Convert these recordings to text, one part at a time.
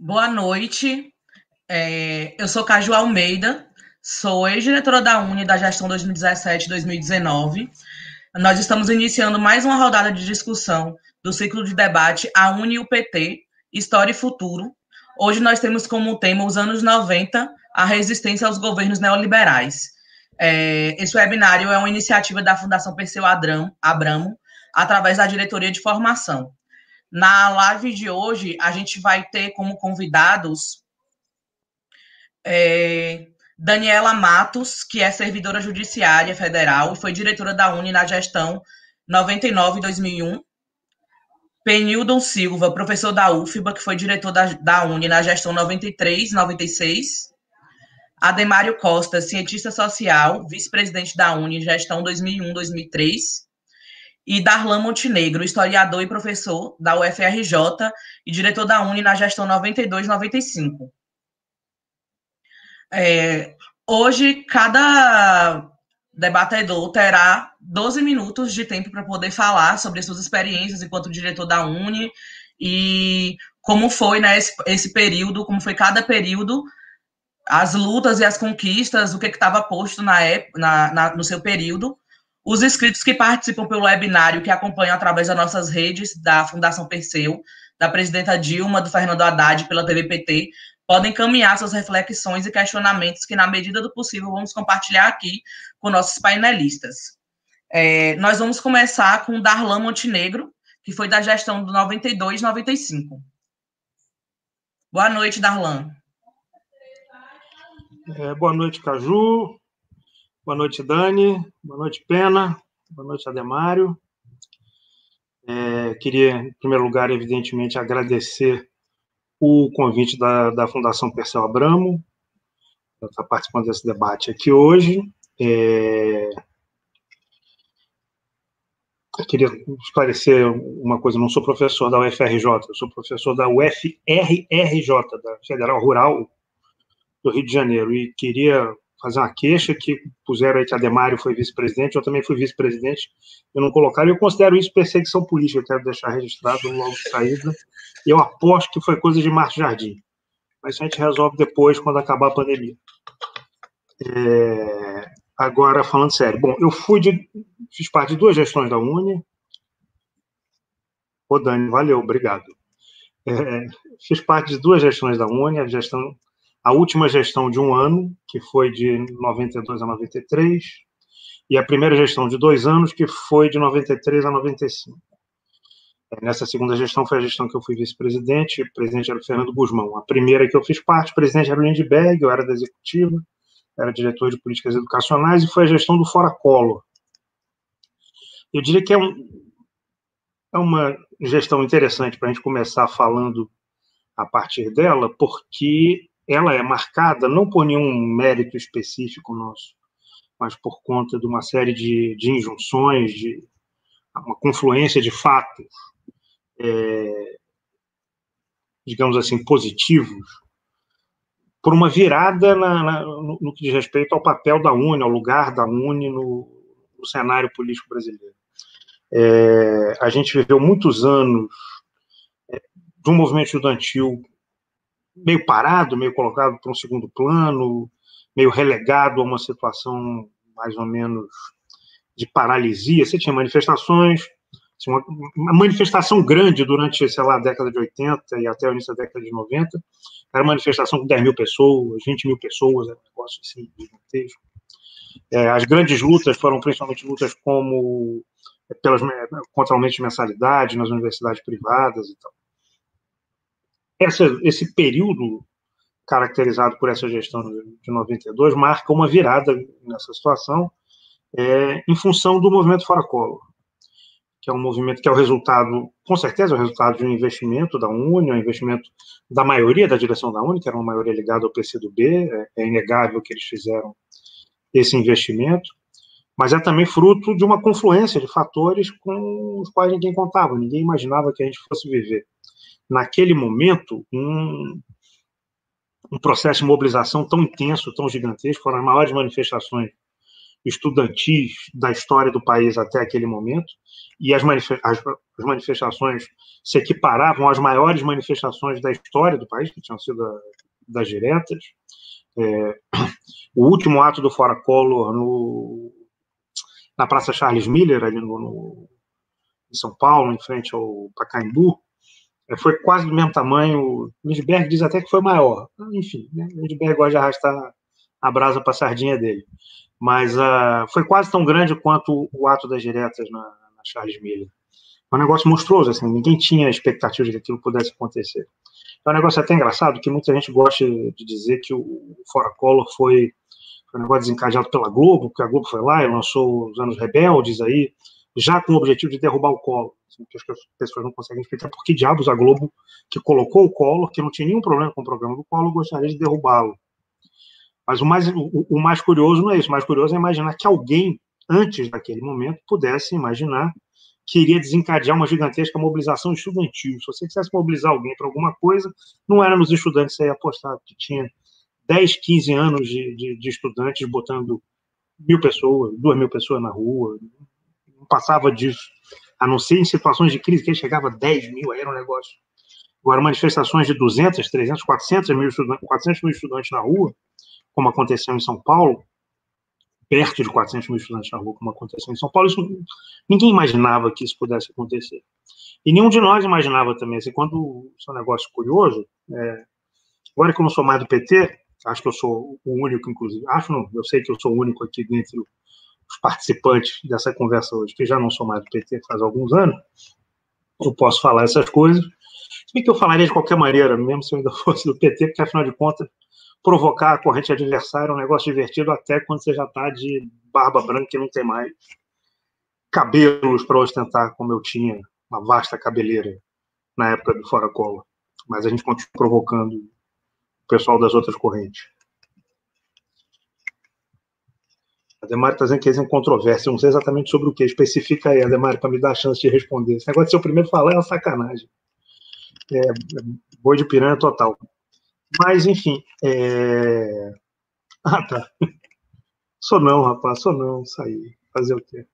Boa noite. Eu sou Caju Almeida, sou ex-diretora da Uni da gestão 2017-2019. Nós estamos iniciando mais uma rodada de discussão do ciclo de debate A Uni e o PT, História e Futuro. Hoje nós temos como tema os anos 90, a resistência aos governos neoliberais. Esse webinário é uma iniciativa da Fundação Perseu Abramo, através da Diretoria de Formação. Na live de hoje, a gente vai ter como convidados Daniela Matos, que é servidora judiciária federal e foi diretora da Uni na gestão 99 e 2001. Penildon Silva, professor da UFBA, que foi diretor da Uni na gestão 93 e 96. Ademário Costa, cientista social, vice-presidente da Uni, gestão 2001-2003. E Darlan Montenegro, historiador e professor da UFRJ e diretor da Uni na gestão 92-95. Hoje, cada debatedor terá 12 minutos de tempo para poder falar sobre suas experiências enquanto diretor da Uni e como foi, né, esse período, como foi cada período, as lutas e as conquistas, o que estava posto no seu período. Os inscritos que participam pelo webinário, que acompanham através das nossas redes, da Fundação Perseu, da presidenta Dilma, do Fernando Haddad, pela TVPT, podem encaminhar suas reflexões e questionamentos que, na medida do possível, vamos compartilhar aqui com nossos painelistas. Nós vamos começar com Darlan Montenegro, que foi da gestão do 92-95. Boa noite, Darlan. Boa noite, Caju. Boa noite, Dani. Boa noite, Pena. Boa noite, Ademário. Queria, em primeiro lugar, evidentemente, agradecer o convite da Fundação Perseu Abramo para estar participando desse debate aqui hoje. Eu queria esclarecer uma coisa, não sou professor da UFRJ, eu sou professor da UFRRJ, da Federal Rural do Rio de Janeiro, e queria fazer uma queixa que puseram aí que Ademário foi vice-presidente, eu também fui vice-presidente, eu não colocaram, eu considero isso perseguição política, eu quero deixar registrado logo de saída, eu aposto que foi coisa de Márcio Jardim, mas isso a gente resolve depois, quando acabar a pandemia. Agora, falando sério, bom, eu fiz parte de 2 gestões da Uni. Ô, Dani, valeu, obrigado. Fiz parte de 2 gestões da Uni, a última gestão de 1 ano, que foi de 92 a 93, e a primeira gestão de 2 anos, que foi de 93 a 95. Nessa segunda gestão foi a gestão que eu fui vice-presidente, o presidente era o Fernando Guzmão. A primeira que eu fiz parte, o presidente era o Lindbergh, eu era da executiva, era diretor de políticas educacionais, e foi a gestão do Fora Collor. Eu diria que é uma gestão interessante para a gente começar falando a partir dela, porque ela é marcada não por nenhum mérito específico nosso, mas por conta de uma série de injunções, de uma confluência de fatos, digamos assim, positivos, por uma virada no que diz respeito ao papel da Uni, ao lugar da Uni no cenário político brasileiro. A gente viveu muitos anos de um movimento estudantil meio parado, meio colocado para um segundo plano, meio relegado a uma situação mais ou menos de paralisia. Você tinha manifestações, uma manifestação grande durante, sei lá, a década de 80 e até o início da década de 90, era uma manifestação com 10 mil pessoas, 20 mil pessoas, era um negócio assim, gigantesco. As grandes lutas foram principalmente lutas como contra aumento de mensalidade nas universidades privadas e tal. Esse período caracterizado por essa gestão de 92 marca uma virada nessa situação em função do movimento Fora Collor, que é um movimento que é o resultado, com certeza, é o resultado de um investimento da Uni, um investimento da maioria da direção da Uni, que era uma maioria ligada ao PCdoB, é inegável que eles fizeram esse investimento, mas é também fruto de uma confluência de fatores com os quais ninguém contava, ninguém imaginava que a gente fosse viver, naquele momento, um processo de mobilização tão intenso, tão gigantesco, foram as maiores manifestações estudantis da história do país até aquele momento, e as manifestações se equiparavam às maiores manifestações da história do país, que tinham sido das diretas. O último ato do Fora Collor na Praça Charles Miller, ali em São Paulo, em frente ao Pacaembu, foi quase do mesmo tamanho. Lindbergh diz até que foi maior. Enfim, né? Lindbergh gosta de arrastar a brasa para a sardinha dele. Mas foi quase tão grande quanto o ato das diretas na Charles Miller. É um negócio monstruoso, assim, ninguém tinha expectativa de que aquilo pudesse acontecer. É um negócio até engraçado, que muita gente gosta de dizer que o Fora Collor foi um negócio desencadeado pela Globo, porque a Globo foi lá e lançou Os Anos Rebeldes aí, já com o objetivo de derrubar o Collor. Assim, que as pessoas não conseguem explicar por que diabos a Globo, que colocou o Collor, que não tinha nenhum problema com o programa do Collor, gostaria de derrubá-lo. Mas o mais curioso não é isso. O mais curioso é imaginar que alguém, antes daquele momento, pudesse imaginar que iria desencadear uma gigantesca mobilização estudantil. Se você quisesse mobilizar alguém para alguma coisa, não era nos estudantes que você ia apostar, que tinha 10, 15 anos de estudantes botando 1.000 pessoas, 2.000 pessoas na rua. Não passava disso. A não ser em situações de crise, que chegava a 10 mil, aí era um negócio. Agora, manifestações de 200, 300, 400 mil estudantes na rua, como aconteceu em São Paulo, perto de 400 mil estudantes na rua, como aconteceu em São Paulo, ninguém imaginava que isso pudesse acontecer. E nenhum de nós imaginava também. Assim, quando isso é um negócio curioso, agora que eu não sou mais do PT, acho que eu sou o único, inclusive, eu sei que eu sou o único aqui dentre os participantes dessa conversa hoje, que já não sou mais do PT faz alguns anos, eu posso falar essas coisas, se bem que eu falaria de qualquer maneira, mesmo se eu ainda fosse do PT, porque afinal de contas, provocar a corrente adversária é um negócio divertido até quando você já está de barba branca e não tem mais cabelos para ostentar, como eu tinha, uma vasta cabeleira na época do Fora Collor. Mas a gente continua provocando o pessoal das outras correntes. A Ademar está dizendo que eles em controvérsia, não sei exatamente sobre o que. Especifica aí, Ademar, para me dar a chance de responder. Esse negócio de ser o primeiro a falar é uma sacanagem. Boi de piranha total. Mas, enfim. Ah, tá. Sou não, rapaz, sou não. Saí. Fazer o quê?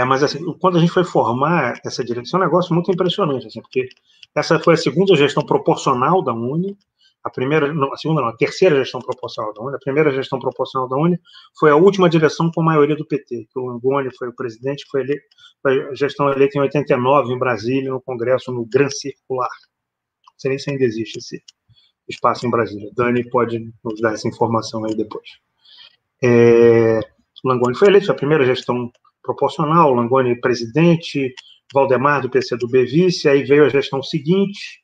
Mas, assim, quando a gente foi formar essa direção, é um negócio muito impressionante, assim, porque essa foi a segunda gestão proporcional da UNE. A terceira gestão proporcional da UNE. A primeira gestão proporcional da UNE foi a última direção com maioria do PT, que o Langoni foi o presidente, foi a gestão eleita em 89, em Brasília, no Congresso, no Gran Circular. Não sei nem se ainda existe esse espaço em Brasília. Dani pode nos dar essa informação aí depois. O Langoni foi eleito, foi a primeira gestão proporcional, o Langoni presidente, Valdemar do PCdoB vice, aí veio a gestão seguinte,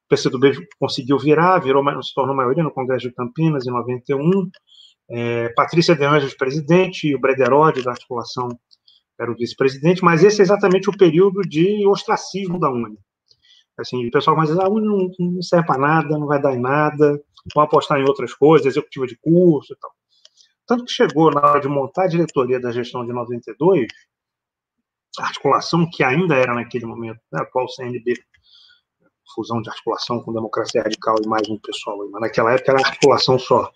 o PCdoB conseguiu se tornou maioria no Congresso de Campinas, em 91, Patrícia de Anjos presidente, e o Brederode da articulação era o vice-presidente, mas esse é exatamente o período de ostracismo da UNE. Assim, o pessoal vai dizer, a UNE não serve para nada, não vai dar em nada, vão apostar em outras coisas, executiva de curso e tal. Tanto que chegou na hora de montar a diretoria da gestão de 92, a articulação que ainda era naquele momento, né, a atual CNB, fusão de articulação com democracia radical e mais um pessoal, mas naquela época era articulação só. A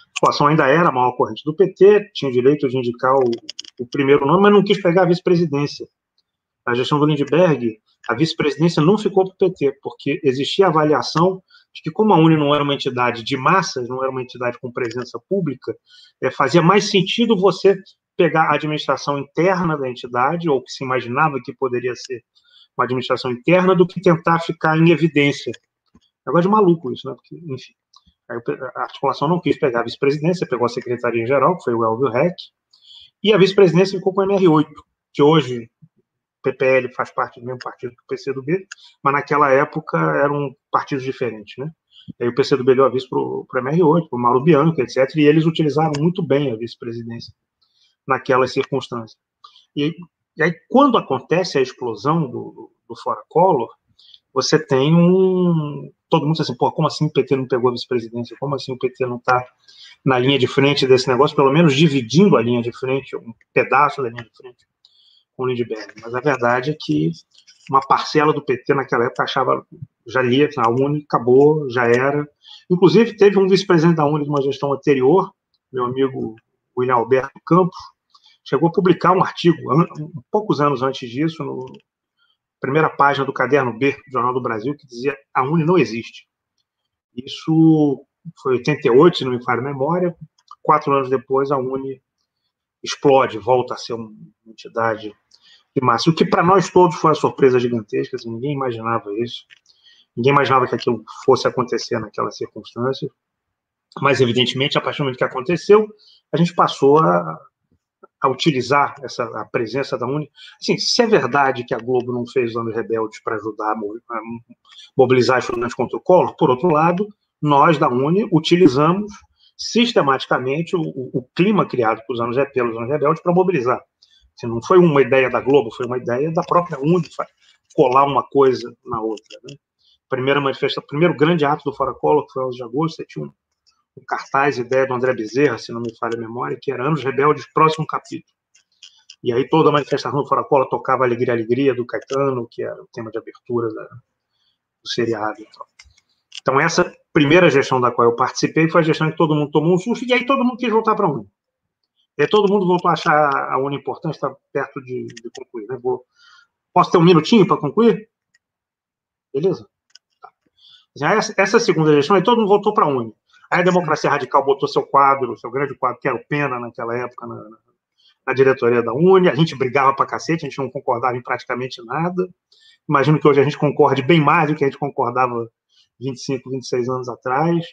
articulação ainda era a maior corrente do PT, tinha o direito de indicar o primeiro nome, mas não quis pegar a vice-presidência. A gestão do Lindbergh, a vice-presidência não ficou para o PT, porque existia a avaliação de que, como a UNE não era uma entidade de massas, não era uma entidade com presença pública, fazia mais sentido você pegar a administração interna da entidade, ou que se imaginava que poderia ser uma administração interna, do que tentar ficar em evidência. Negócio de maluco isso, né? Porque, enfim, a articulação não quis pegar a vice-presidência, pegou a secretaria-geral, que foi o Elvio Reck, e a vice-presidência ficou com o MR8, que hoje o PPL faz parte do mesmo partido que o PCdoB, mas naquela época eram partidos diferentes, né? Aí o PCdoB deu a vice para o MR8, para o Mauro Bianco, etc., e eles utilizaram muito bem a vice-presidência naquelas circunstâncias. E aí, quando acontece a explosão do Fora Collor, você tem todo mundo diz assim, pô, como assim o PT não pegou a vice-presidência? Como assim o PT não está na linha de frente desse negócio, pelo menos dividindo a linha de frente, um pedaço da linha de frente com o Lindbergh? Mas a verdade é que uma parcela do PT naquela época achava, já lia, a UNE acabou, já era. Inclusive, teve um vice-presidente da UNE de uma gestão anterior, meu amigo William Alberto Campos, chegou a publicar um artigo, poucos anos antes disso, na primeira página do Caderno B, do Jornal do Brasil, que dizia: a UNE não existe. Isso foi em 88, se não me falha a memória. 4 anos depois, a UNE explode, volta a ser uma entidade de massa. O que para nós todos foi uma surpresa gigantesca, assim, ninguém imaginava isso. Ninguém imaginava que aquilo fosse acontecer naquelas circunstâncias. Mas, evidentemente, a partir do momento que aconteceu, a gente passou a utilizar a presença da UNE. Assim, se é verdade que a Globo não fez os Anos Rebeldes para ajudar a mobilizar estudantes contra o Collor, por outro lado, nós da UNE utilizamos sistematicamente o clima criado pelos Anos Rebeldes para mobilizar. Assim, não foi uma ideia da Globo, foi uma ideia da própria UNE colar uma coisa na outra. Né? O primeiro grande ato do Fora Collor, que foi 11 de agosto, você tinha um cartaz, ideia do André Bezerra, se não me falha a memória, que era Anos Rebeldes, próximo capítulo. E aí toda a manifestação do Fora Collor tocava Alegria, Alegria, do Caetano, que era o tema de abertura do seriado. Então essa primeira gestão da qual eu participei foi a gestão em que todo mundo tomou um susto, e aí todo mundo quis voltar para a UNE. E aí todo mundo voltou a achar a UNE importante, está perto de concluir. Né? Posso ter um minutinho para concluir? Beleza? Essa segunda gestão, aí todo mundo voltou para a UNE. Aí a Democracia Radical botou seu grande quadro, que era o Pena naquela época, na diretoria da UNE. A gente brigava pra cacete, a gente não concordava em praticamente nada. Imagino que hoje a gente concorde bem mais do que a gente concordava 25, 26 anos atrás.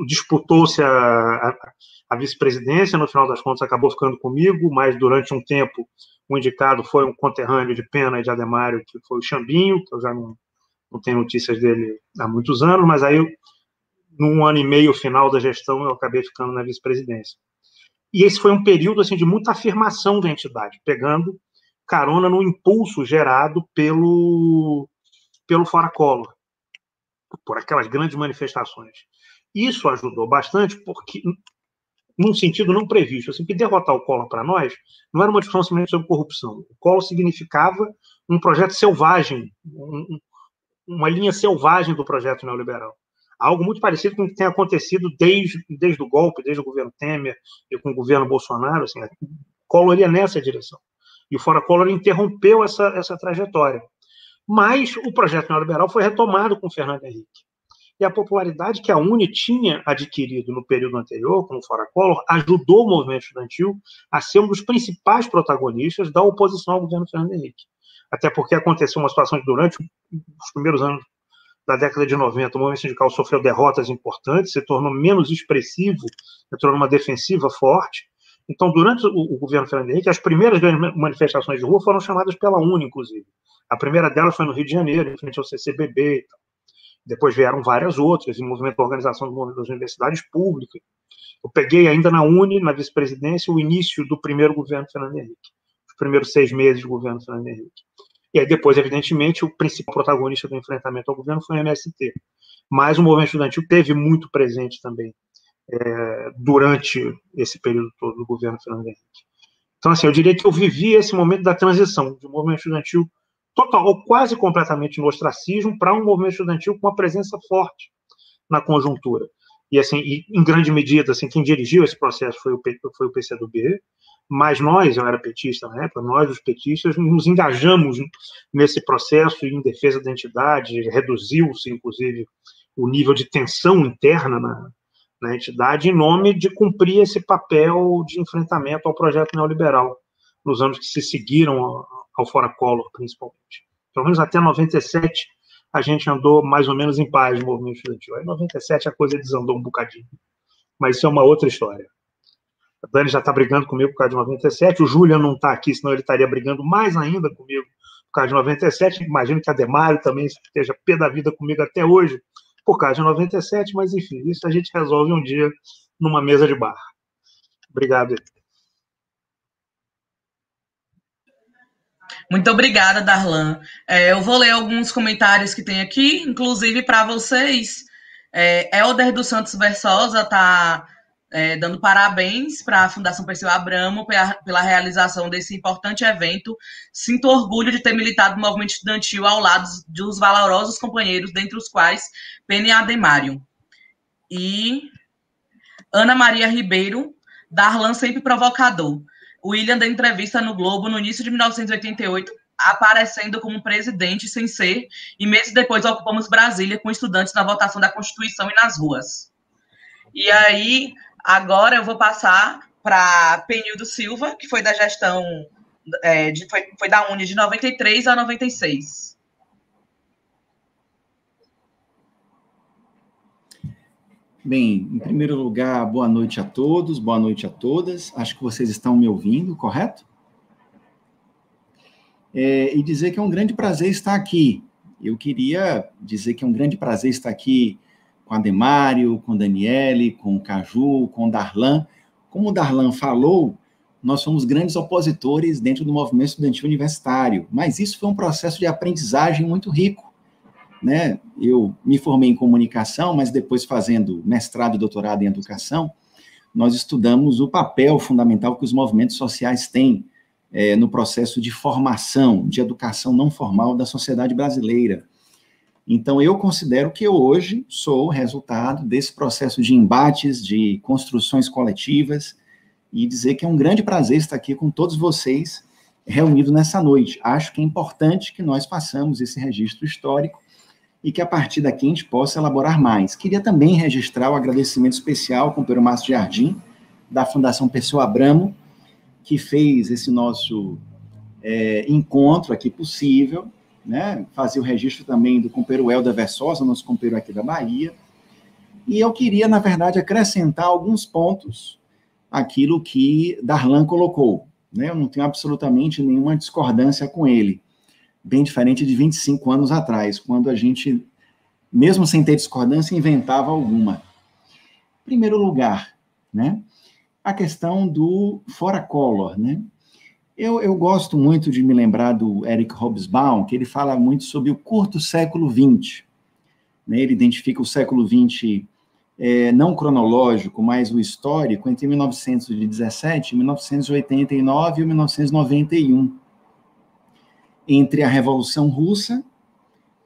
Disputou-se a vice-presidência, no final das contas acabou ficando comigo, mas durante um tempo o indicado foi um conterrâneo de Pena e de Ademário, que foi o Xambinho, que eu já não tenho notícias dele há muitos anos, mas aí num ano e meio final da gestão, eu acabei ficando na vice-presidência. E esse foi um período assim, de muita afirmação da entidade, pegando carona no impulso gerado pelo Fora Collor, por aquelas grandes manifestações. Isso ajudou bastante, porque, num sentido não previsto, assim, que derrotar o Collor para nós não era uma discussão simplesmente sobre corrupção. O Collor significava um projeto selvagem, uma linha selvagem do projeto neoliberal. Algo muito parecido com o que tem acontecido desde o golpe, desde o governo Temer e com o governo Bolsonaro. Assim, Collor ia nessa direção. E o Fora Collor interrompeu essa trajetória. Mas o projeto neoliberal foi retomado com o Fernando Henrique. E a popularidade que a UNE tinha adquirido no período anterior, com o Fora Collor, ajudou o movimento estudantil a ser um dos principais protagonistas da oposição ao governo Fernando Henrique. Até porque aconteceu uma situação que durante os primeiros anos da década de 90, o movimento sindical sofreu derrotas importantes, se tornou menos expressivo, entrou numa defensiva forte. Então, durante o governo Fernando Henrique, as primeiras grandes manifestações de rua foram chamadas pela UNE, inclusive. A primeira delas foi no Rio de Janeiro, em frente ao CCBB. Depois vieram várias outras, em movimento de organização do movimento das universidades públicas. Eu peguei ainda na UNE, na vice-presidência, o início do primeiro governo Fernando Henrique. Os primeiros 6 meses do governo Fernando Henrique. E aí depois, evidentemente, o principal protagonista do enfrentamento ao governo foi o MST. Mas o movimento estudantil teve muito presente também durante esse período todo do governo Fernando Henrique. Então, assim, eu diria que eu vivi esse momento da transição de um movimento estudantil total, ou quase completamente no ostracismo, para um movimento estudantil com uma presença forte na conjuntura. E, assim, em grande medida, assim, quem dirigiu esse processo foi o PCdoB, mas nós, eu era petista na época, nós, os petistas, nos engajamos nesse processo em defesa da entidade, reduziu-se, inclusive, o nível de tensão interna na entidade, em nome de cumprir esse papel de enfrentamento ao projeto neoliberal, nos anos que se seguiram ao Fora Collor, principalmente. Pelo menos até 97, a gente andou mais ou menos em paz no movimento estudantil. Aí, em 97, a coisa desandou um bocadinho. Mas isso é uma outra história. A Dani já está brigando comigo por causa de 97, o Julian não está aqui, senão ele estaria brigando mais ainda comigo por causa de 97. Imagino que a Demário também esteja pé da vida comigo até hoje por causa de 97, mas enfim, isso a gente resolve um dia numa mesa de bar. Obrigado. Muito obrigada, Darlan. Eu vou ler alguns comentários que tem aqui, inclusive para vocês. Helder dos Santos Versosa está dando parabéns para a Fundação Perseu Abramo pela realização desse importante evento. Sinto orgulho de ter militado no movimento estudantil ao lado dos valorosos companheiros, dentre os quais Pena e Ademário. E Ana Maria Ribeiro, Darlan sempre provocador. William deu entrevista no Globo no início de 1988, aparecendo como presidente sem ser, e meses depois ocupamos Brasília com estudantes na votação da Constituição e nas ruas. E aí, agora eu vou passar para Penildo Silva, que foi da gestão, foi da Uni de 93 a 96. Bem, em primeiro lugar, boa noite a todos, boa noite a todas. Acho que vocês estão me ouvindo, correto? E dizer que é um grande prazer estar aqui. Eu queria dizer que é um grande prazer estar aqui com a Demário, com a Daniele, com o Caju, com o Darlan. Como o Darlan falou, nós somos grandes opositores dentro do movimento estudantil universitário, mas isso foi um processo de aprendizagem muito rico, né? Eu me formei em comunicação, mas depois fazendo mestrado e doutorado em educação, nós estudamos o papel fundamental que os movimentos sociais têm no processo de formação, de educação não formal da sociedade brasileira. Então, eu considero que eu hoje sou o resultado desse processo de embates, de construções coletivas, e dizer que é um grande prazer estar aqui com todos vocês reunidos nessa noite. Acho que é importante que nós façamos esse registro histórico e que, a partir daqui, a gente possa elaborar mais. Queria também registrar o agradecimento especial ao companheiro Márcio Jardim, da Fundação Pessoa Abramo, que fez esse nosso encontro aqui possível, né? Fazer o registro também do companheiro Helder Versosa, nosso companheiro aqui da Bahia. E eu queria, na verdade, acrescentar alguns pontos àquilo que Darlan colocou, né? Eu não tenho absolutamente nenhuma discordância com ele, bem diferente de 25 anos atrás, quando a gente, mesmo sem ter discordância, inventava alguma. Em primeiro lugar, né? A questão do fora Collor, né? Eu gosto muito de me lembrar do Eric Hobsbawm, que ele fala muito sobre o curto século XX. Né? Ele identifica o século XX não cronológico, mas o histórico, entre 1917, 1989 e 1991. Entre a Revolução Russa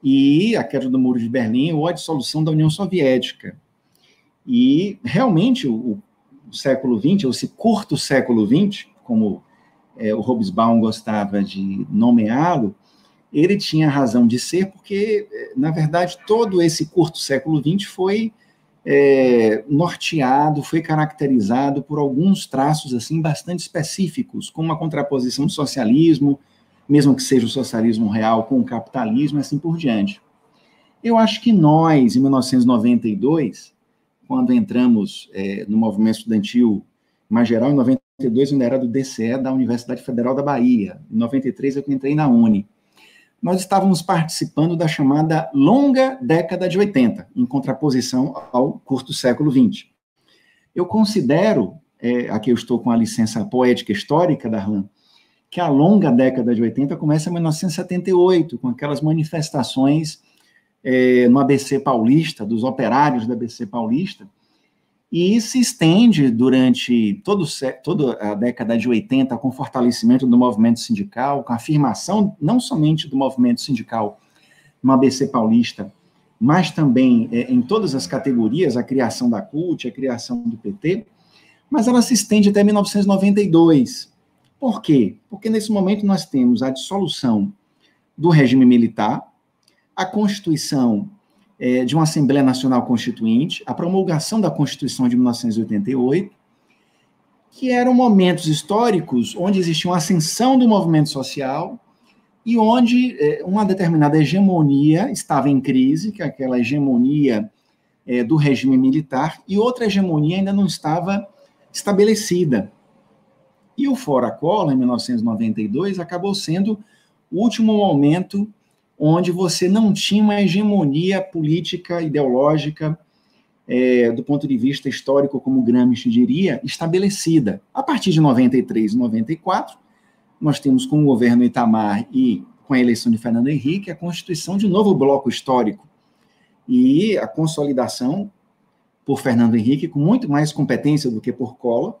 e a queda do Muro de Berlim ou a dissolução da União Soviética. E, realmente, o século XX, ou esse curto século XX, como o Hobsbawm gostava de nomeá-lo, ele tinha razão de ser, porque, na verdade, todo esse curto século XX foi norteado, foi caracterizado por alguns traços assim, bastante específicos, como a contraposição do socialismo, mesmo que seja o socialismo real com o capitalismo, e assim por diante. Eu acho que nós, em 1992, quando entramos no movimento estudantil mais geral, em 92 eu ainda era do DCE, da Universidade Federal da Bahia, em 93 eu entrei na Uni, nós estávamos participando da chamada longa década de 80, em contraposição ao curto século XX. Eu considero, aqui eu estou com a licença poética histórica, Darlan, que a longa década de 80 começa em 1978, com aquelas manifestações no ABC Paulista, dos operários do ABC Paulista, e se estende durante toda a década de 80 com o fortalecimento do movimento sindical, com a afirmação não somente do movimento sindical no ABC Paulista, mas também em todas as categorias, a criação da CUT, a criação do PT, mas ela se estende até 1992. Por quê? Porque nesse momento nós temos a dissolução do regime militar, a constituição de uma Assembleia Nacional Constituinte, a promulgação da Constituição de 1988, que eram momentos históricos onde existia uma ascensão do movimento social e onde uma determinada hegemonia estava em crise, que é aquela hegemonia do regime militar, e outra hegemonia ainda não estava estabelecida. E o Fora Collor, em 1992, acabou sendo o último momento onde você não tinha uma hegemonia política, ideológica, do ponto de vista histórico, como Gramsci diria, estabelecida. A partir de 93 e 94, nós temos com o governo Itamar e com a eleição de Fernando Henrique, a constituição de um novo bloco histórico e a consolidação por Fernando Henrique, com muito mais competência do que por Collor,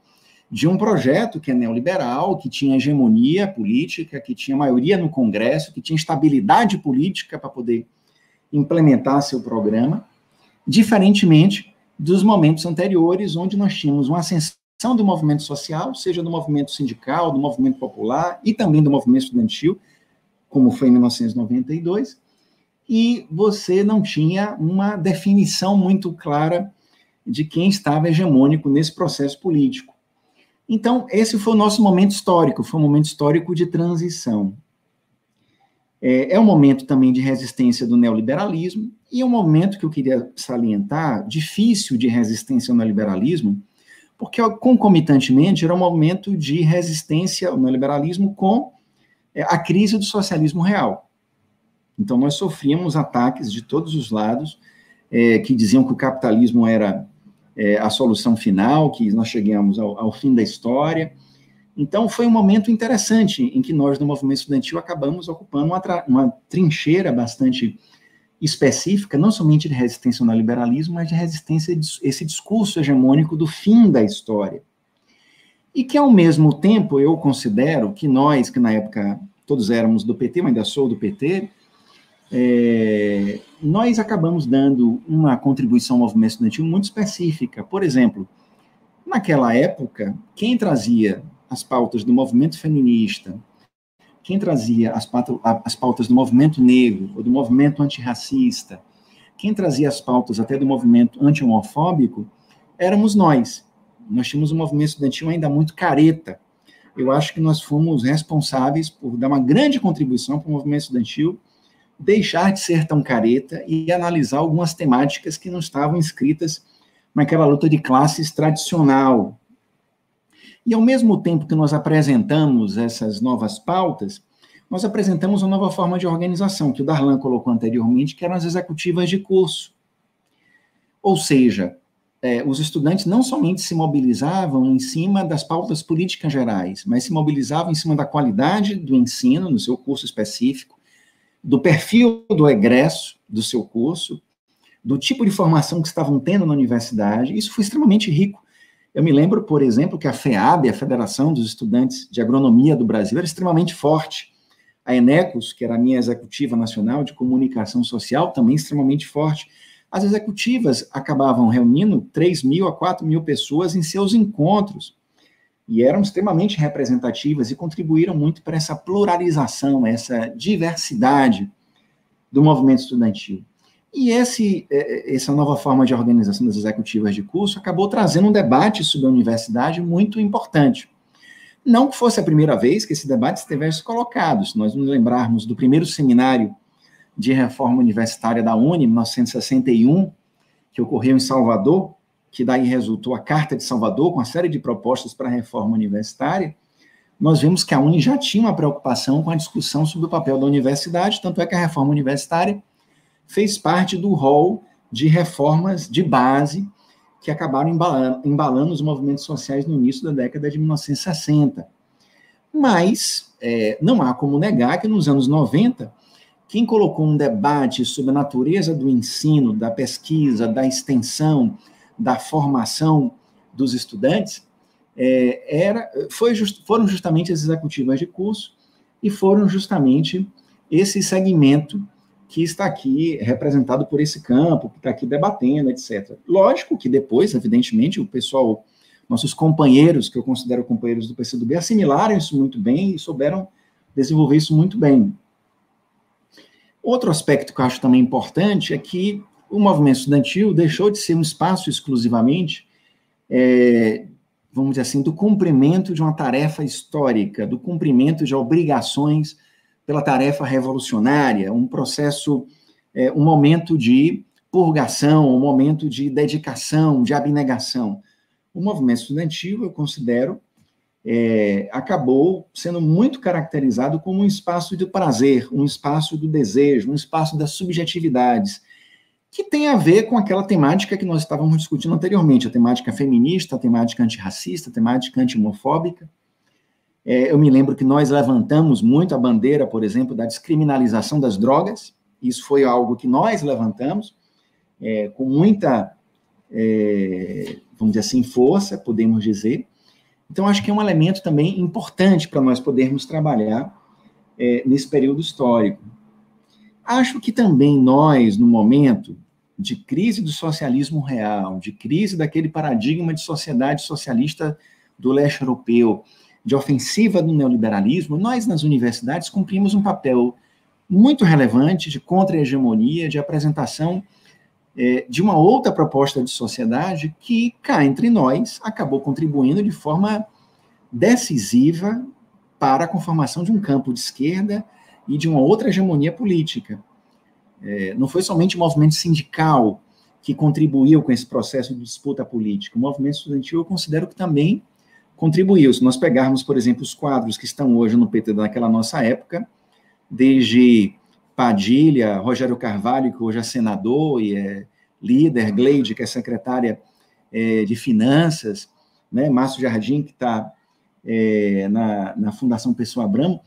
de um projeto que é neoliberal, que tinha hegemonia política, que tinha maioria no Congresso, que tinha estabilidade política para poder implementar seu programa, diferentemente dos momentos anteriores, onde nós tínhamos uma ascensão do movimento social, seja do movimento sindical, do movimento popular e também do movimento estudantil, como foi em 1992, e você não tinha uma definição muito clara de quem estava hegemônico nesse processo político. Então, esse foi o nosso momento histórico, foi um momento histórico de transição. É um momento também de resistência do neoliberalismo, e é um momento que eu queria salientar, difícil de resistência ao neoliberalismo, porque concomitantemente era um momento de resistência ao neoliberalismo com a crise do socialismo real. Então, nós sofríamos ataques de todos os lados, que diziam que o capitalismo era a solução final, que nós chegamos ao fim da história. Então, foi um momento interessante em que nós, no movimento estudantil, acabamos ocupando uma trincheira bastante específica, não somente de resistência ao neoliberalismo, mas de resistência a esse discurso hegemônico do fim da história. E que, ao mesmo tempo, eu considero que nós, que na época todos éramos do PT, mas ainda sou do PT, nós acabamos dando uma contribuição ao movimento estudantil muito específica. Por exemplo, naquela época, quem trazia as pautas do movimento feminista, quem trazia as pautas do movimento negro, ou do movimento antirracista, quem trazia as pautas até do movimento anti-homofóbico, éramos nós. Nós tínhamos um movimento estudantil ainda muito careta. Eu acho que nós fomos responsáveis por dar uma grande contribuição para o movimento estudantil, deixar de ser tão careta e analisar algumas temáticas que não estavam inscritas naquela luta de classes tradicional. E, ao mesmo tempo que nós apresentamos essas novas pautas, nós apresentamos uma nova forma de organização, que o Darlan colocou anteriormente, que eram as executivas de curso. Ou seja, os estudantes não somente se mobilizavam em cima das pautas políticas gerais, mas se mobilizavam em cima da qualidade do ensino, no seu curso específico, do perfil do egresso do seu curso, do tipo de formação que estavam tendo na universidade. Isso foi extremamente rico. Eu me lembro, por exemplo, que a FEAB, a Federação dos Estudantes de Agronomia do Brasil, era extremamente forte. A Enecos, que era a minha executiva nacional de comunicação social, também extremamente forte. As executivas acabavam reunindo 3.000 a 4.000 pessoas em seus encontros, e eram extremamente representativas e contribuíram muito para essa pluralização, essa diversidade do movimento estudantil. E essa nova forma de organização das executivas de curso acabou trazendo um debate sobre a universidade muito importante. Não que fosse a primeira vez que esse debate estivesse colocado. Se nós nos lembrarmos do primeiro seminário de reforma universitária da UNE, em 1961, que ocorreu em Salvador, que daí resultou a Carta de Salvador, com uma série de propostas para a reforma universitária, nós vemos que a UNE já tinha uma preocupação com a discussão sobre o papel da universidade, tanto é que a reforma universitária fez parte do rol de reformas de base que acabaram embalando os movimentos sociais no início da década de 1960. Mas não há como negar que nos anos 90, quem colocou um debate sobre a natureza do ensino, da pesquisa, da extensão, da formação dos estudantes, foram justamente as executivas de curso e foram justamente esse segmento que está aqui representado por esse campo, que está aqui debatendo, etc. Lógico que depois, evidentemente, o pessoal, nossos companheiros, que eu considero companheiros do PCdoB, assimilaram isso muito bem e souberam desenvolver isso muito bem. Outro aspecto que eu acho também importante é que o movimento estudantil deixou de ser um espaço exclusivamente, vamos dizer assim, do cumprimento de uma tarefa histórica, do cumprimento de obrigações pela tarefa revolucionária, um processo, um momento de purgação, um momento de dedicação, de abnegação. O movimento estudantil, eu considero, acabou sendo muito caracterizado como um espaço do prazer, um espaço do desejo, um espaço das subjetividades, que tem a ver com aquela temática que nós estávamos discutindo anteriormente, a temática feminista, a temática antirracista, a temática anti-homofóbica. Eu me lembro que nós levantamos muito a bandeira, por exemplo, da descriminalização das drogas. Isso foi algo que nós levantamos com muita, vamos dizer assim, força, podemos dizer. Então, acho que é um elemento também importante para nós podermos trabalhar nesse período histórico. Acho que também nós, no momento, de crise do socialismo real, de crise daquele paradigma de sociedade socialista do leste europeu, de ofensiva do neoliberalismo, nós, nas universidades, cumprimos um papel muito relevante de contra-hegemonia, de apresentação de uma outra proposta de sociedade que, cá entre nós, acabou contribuindo de forma decisiva para a conformação de um campo de esquerda e de uma outra hegemonia política. Não foi somente o movimento sindical que contribuiu com esse processo de disputa política. O movimento estudantil, eu considero que também contribuiu. Se nós pegarmos, por exemplo, os quadros que estão hoje no PT naquela nossa época, desde Padilha, Rogério Carvalho, que hoje é senador e é líder, Gleide, que é secretária de Finanças, né, Márcio Jardim, que está na Fundação Pessoa Abramo,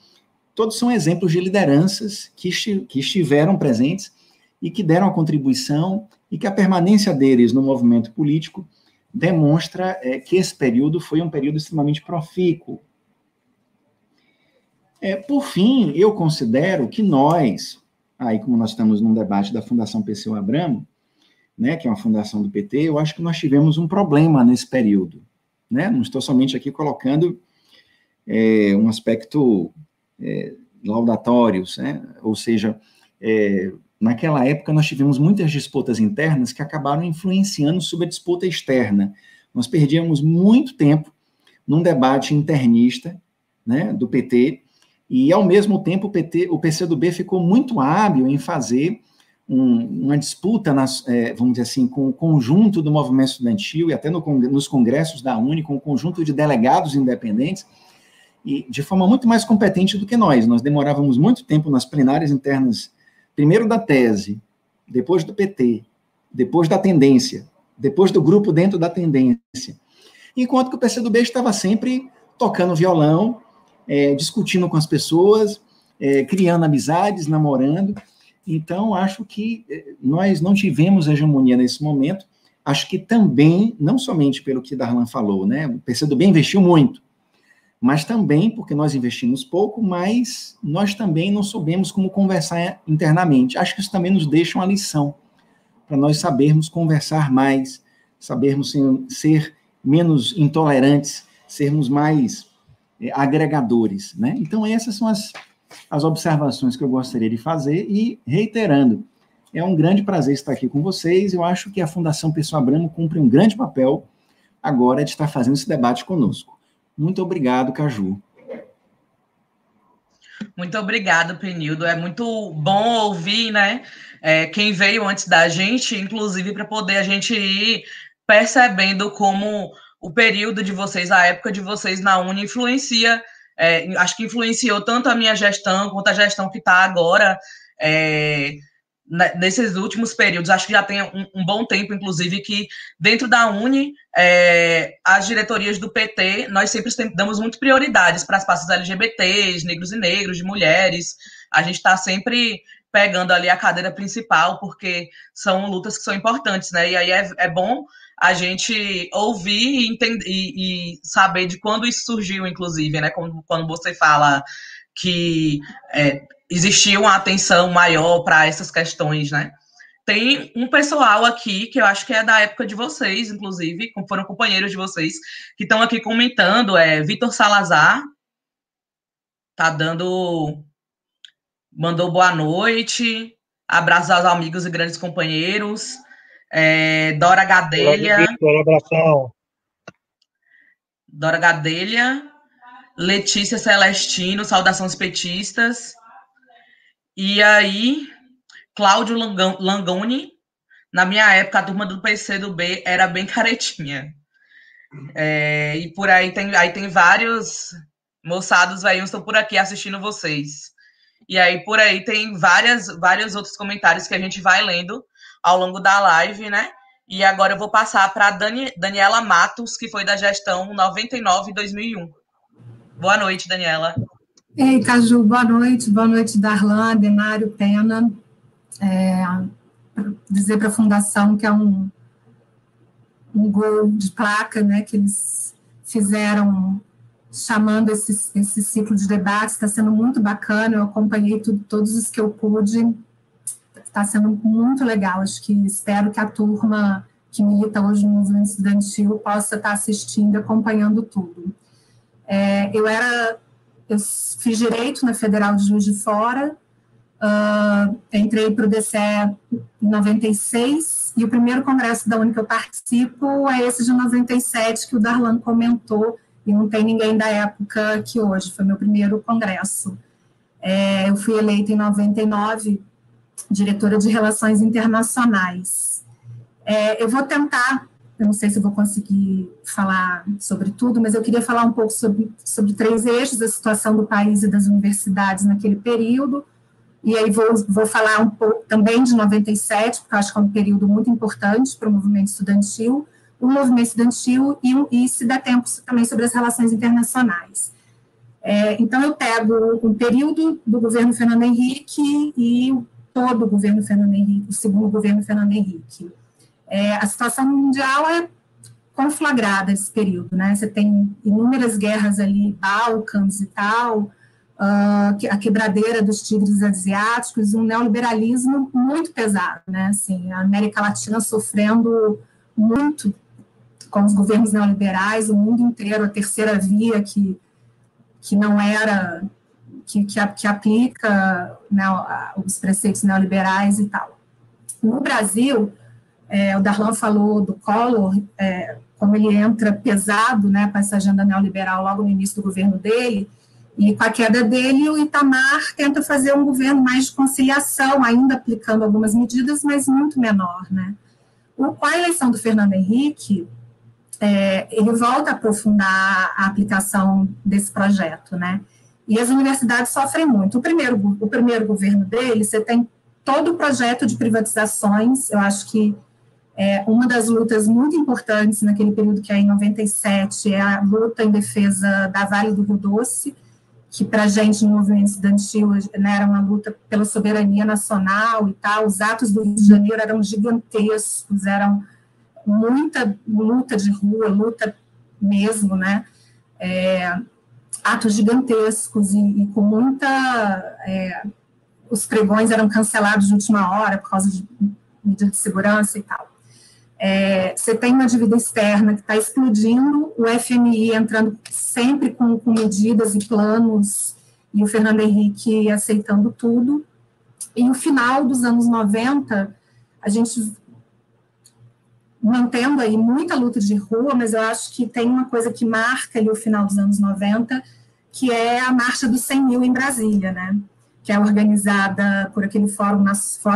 todos são exemplos de lideranças que estiveram presentes e que deram a contribuição e que a permanência deles no movimento político demonstra que esse período foi um período extremamente profícuo. Por fim, eu considero que nós, aí como nós estamos num debate da Fundação Pessoa Abramo, né, que é uma fundação do PT, eu acho que nós tivemos um problema nesse período. Né? Não estou somente aqui colocando um aspecto laudatório, né? Ou seja, naquela época nós tivemos muitas disputas internas que acabaram influenciando sobre a disputa externa. Nós perdíamos muito tempo num debate internista, né, do PT, e ao mesmo tempo o PCdoB ficou muito hábil em fazer uma disputa, vamos dizer assim, com o conjunto do movimento estudantil e até nos congressos da UNE, com o conjunto de delegados independentes, e de forma muito mais competente do que nós. Nós demorávamos muito tempo nas plenárias internas, primeiro da tese, depois do PT, depois da tendência, depois do grupo dentro da tendência, enquanto que o PCdoB estava sempre tocando violão, discutindo com as pessoas, criando amizades, namorando. Então, acho que nós não tivemos hegemonia nesse momento. Acho que também, não somente pelo que Darlan falou, né? O PCdoB investiu muito, mas também porque nós investimos pouco, mas nós também não soubemos como conversar internamente. Acho que isso também nos deixa uma lição, para nós sabermos conversar mais, sabermos ser menos intolerantes, sermos mais agregadores, né? Então, essas são as observações que eu gostaria de fazer, e reiterando, é um grande prazer estar aqui com vocês. Eu acho que a Fundação Pessoa Abramo cumpre um grande papel agora de estar fazendo esse debate conosco. Muito obrigado, Caju. Muito obrigado, Penildo. É muito bom ouvir, né, quem veio antes da gente, inclusive para poder a gente ir percebendo como o período de vocês, a época de vocês na Uni influencia, acho que influenciou tanto a minha gestão quanto a gestão que está agora, nesses últimos períodos. Acho que já tem um bom tempo, inclusive, que dentro da Uni, as diretorias do PT, nós sempre damos muito prioridades para as pastas LGBTs, negros e negros, de mulheres. A gente está sempre pegando ali a cadeira principal, porque são lutas que são importantes, né? E aí é bom a gente ouvir e entender, e saber de quando isso surgiu, inclusive, né? Quando você fala que existia uma atenção maior para essas questões, né? Tem um pessoal aqui que eu acho que é da época de vocês, inclusive, foram companheiros de vocês, que estão aqui comentando. Vitor Salazar mandou boa noite, abraços aos amigos e grandes companheiros. Dora Gadelha. Vitor, abração. Dora Gadelha, Letícia Celestino, saudações petistas. E aí, Cláudio Langoni, na minha época, a turma do PCdoB era bem caretinha. E por aí tem vários moçados velhos estão por aqui assistindo vocês. E aí por aí tem vários outros comentários que a gente vai lendo ao longo da live, né? E agora eu vou passar para Daniela Matos, que foi da gestão 99-2001. Boa noite, Daniela. Ei, Caju, boa noite Darlan, Denário, Pena. Dizer para a Fundação que é um gol de placa, né, que eles fizeram chamando esse ciclo de debates. Está sendo muito bacana, eu acompanhei todos os que eu pude. está sendo muito legal. Acho que espero que a turma que milita hoje no movimento estudantil possa estar assistindo, acompanhando tudo. Eu fiz Direito na Federal de Juiz de Fora, entrei para o DCE em 96, e o primeiro congresso da UNE que eu participo é esse de 97, que o Darlan comentou, e não tem ninguém da época aqui hoje, foi meu primeiro congresso. Eu fui eleita em 99, diretora de Relações Internacionais. Eu vou tentar, eu não sei se eu vou conseguir falar sobre tudo, mas eu queria falar um pouco sobre 3 eixos, a situação do país e das universidades naquele período, e aí vou falar um pouco também de 97, porque eu acho que é um período muito importante para o movimento estudantil, e se der tempo, também sobre as relações internacionais. Então, eu pego um período do governo Fernando Henrique e todo o governo Fernando Henrique, o segundo governo Fernando Henrique. A situação mundial é conflagrada esse período, né? Você tem inúmeras guerras ali, Balcãs e tal, a quebradeira dos tigres asiáticos, um neoliberalismo muito pesado, né? Assim, a América Latina sofrendo muito com os governos neoliberais, o mundo inteiro, a terceira via que não era, que aplica, né, os preceitos neoliberais e tal. No Brasil, o Darlan falou do Collor, como ele entra pesado, né, com essa agenda neoliberal logo no início do governo dele, e com a queda dele, o Itamar tenta fazer um governo mais de conciliação, ainda aplicando algumas medidas, mas muito menor, né. Com a eleição do Fernando Henrique, ele volta a aprofundar a aplicação desse projeto, né, e as universidades sofrem muito. O primeiro governo dele, você tem todo o projeto de privatizações. Eu acho que uma das lutas muito importantes naquele período, que é em 97, é a luta em defesa da Vale do Rio Doce, que para a gente no movimento estudantil, né, era uma luta pela soberania nacional e tal. Os atos do Rio de Janeiro eram gigantescos, eram muita luta de rua, luta mesmo, né, atos gigantescos e com muita... os pregões eram cancelados de última hora por causa de medida de segurança e tal. Você tem uma dívida externa que está explodindo, o FMI entrando sempre com medidas e planos, e o Fernando Henrique aceitando tudo. E no final dos anos 90, a gente mantendo aí muita luta de rua, mas eu acho que tem uma coisa que marca ali o final dos anos 90, que é a Marcha dos 100 mil em Brasília, né? Que é organizada por aquele Fórum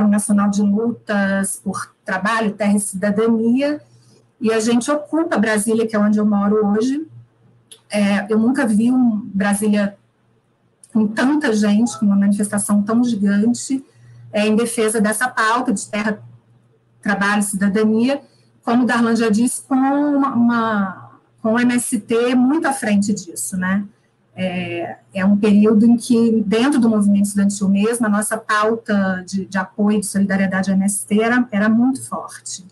Nacional de Lutas por Trabalho, Terra e Cidadania, e a gente ocupa Brasília, que é onde eu moro hoje. Eu nunca vi Brasília com tanta gente, com uma manifestação tão gigante, em defesa dessa pauta de terra, trabalho e cidadania, como o Darlan já disse, com o MST muito à frente disso, né? É um período em que, dentro do movimento estudantil mesmo, a nossa pauta de apoio, de solidariedade ao MST era muito forte.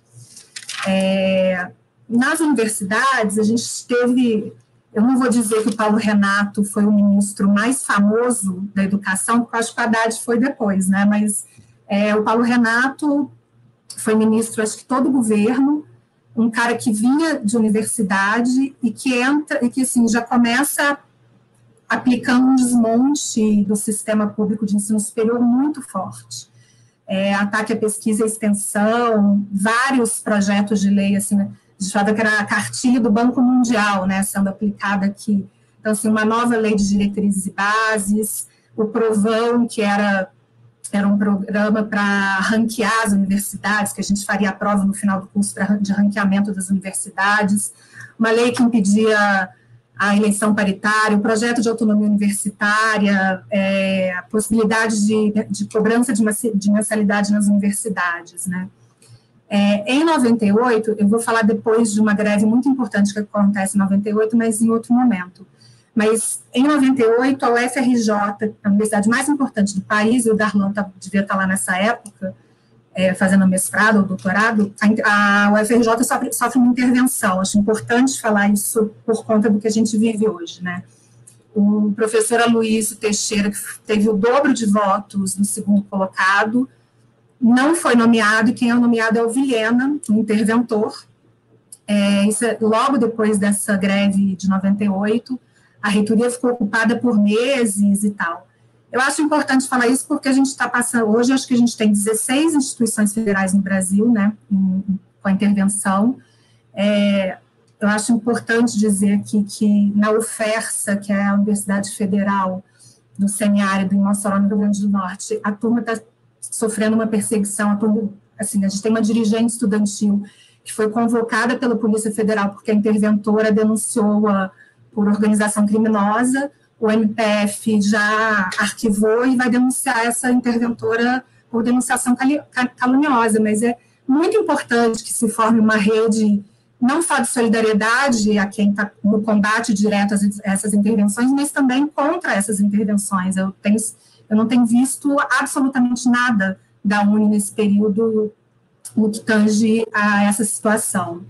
Nas universidades, a gente teve... Eu não vou dizer que o Paulo Renato foi o ministro mais famoso da educação, porque eu acho que o Haddad foi depois, né? Mas o Paulo Renato foi ministro, acho que todo o governo, um cara que vinha de universidade e que assim, já começa aplicando um desmonte do sistema público de ensino superior muito forte. Ataque à pesquisa e extensão, vários projetos de lei, assim, a gente falava que era a cartilha do Banco Mundial, né, sendo aplicada aqui. Então, assim, uma nova lei de diretrizes e bases, o Provão, que era um programa para ranquear as universidades, que a gente faria a prova no final do curso de ranqueamento das universidades, uma lei que impedia a eleição paritária, o projeto de autonomia universitária, a possibilidade de cobrança de mensalidade nas universidades, né? Em 98, eu vou falar depois de uma greve muito importante que acontece em 98, mas em outro momento. Mas, em 98, a UFRJ, a universidade mais importante do país, e o Darlan devia estar lá nessa época, fazendo mestrado ou doutorado, a UFRJ sofre uma intervenção. Acho importante falar isso por conta do que a gente vive hoje, né? O professor Aloysio Teixeira, que teve o dobro de votos no segundo colocado, não foi nomeado, e quem é nomeado é o Vilhena, um interventor. Isso logo depois dessa greve de 98, a reitoria ficou ocupada por meses e tal. Eu acho importante falar isso porque a gente está passando, hoje acho que a gente tem 16 instituições federais no Brasil, né, com a intervenção. Eu acho importante dizer que na UFERSA, que é a Universidade Federal do Semiárido em Mossoró, no Rio Grande do Norte, a turma está sofrendo uma perseguição, a gente tem uma dirigente estudantil que foi convocada pela Polícia Federal porque a interventora denunciou-a por organização criminosa, o MPF já arquivou e vai denunciar essa interventora por denunciação caluniosa, mas é muito importante que se forme uma rede não só de solidariedade a quem está no combate direto a essas intervenções, mas também contra essas intervenções. Eu não tenho visto absolutamente nada da UNE nesse período no que tange a essa situação.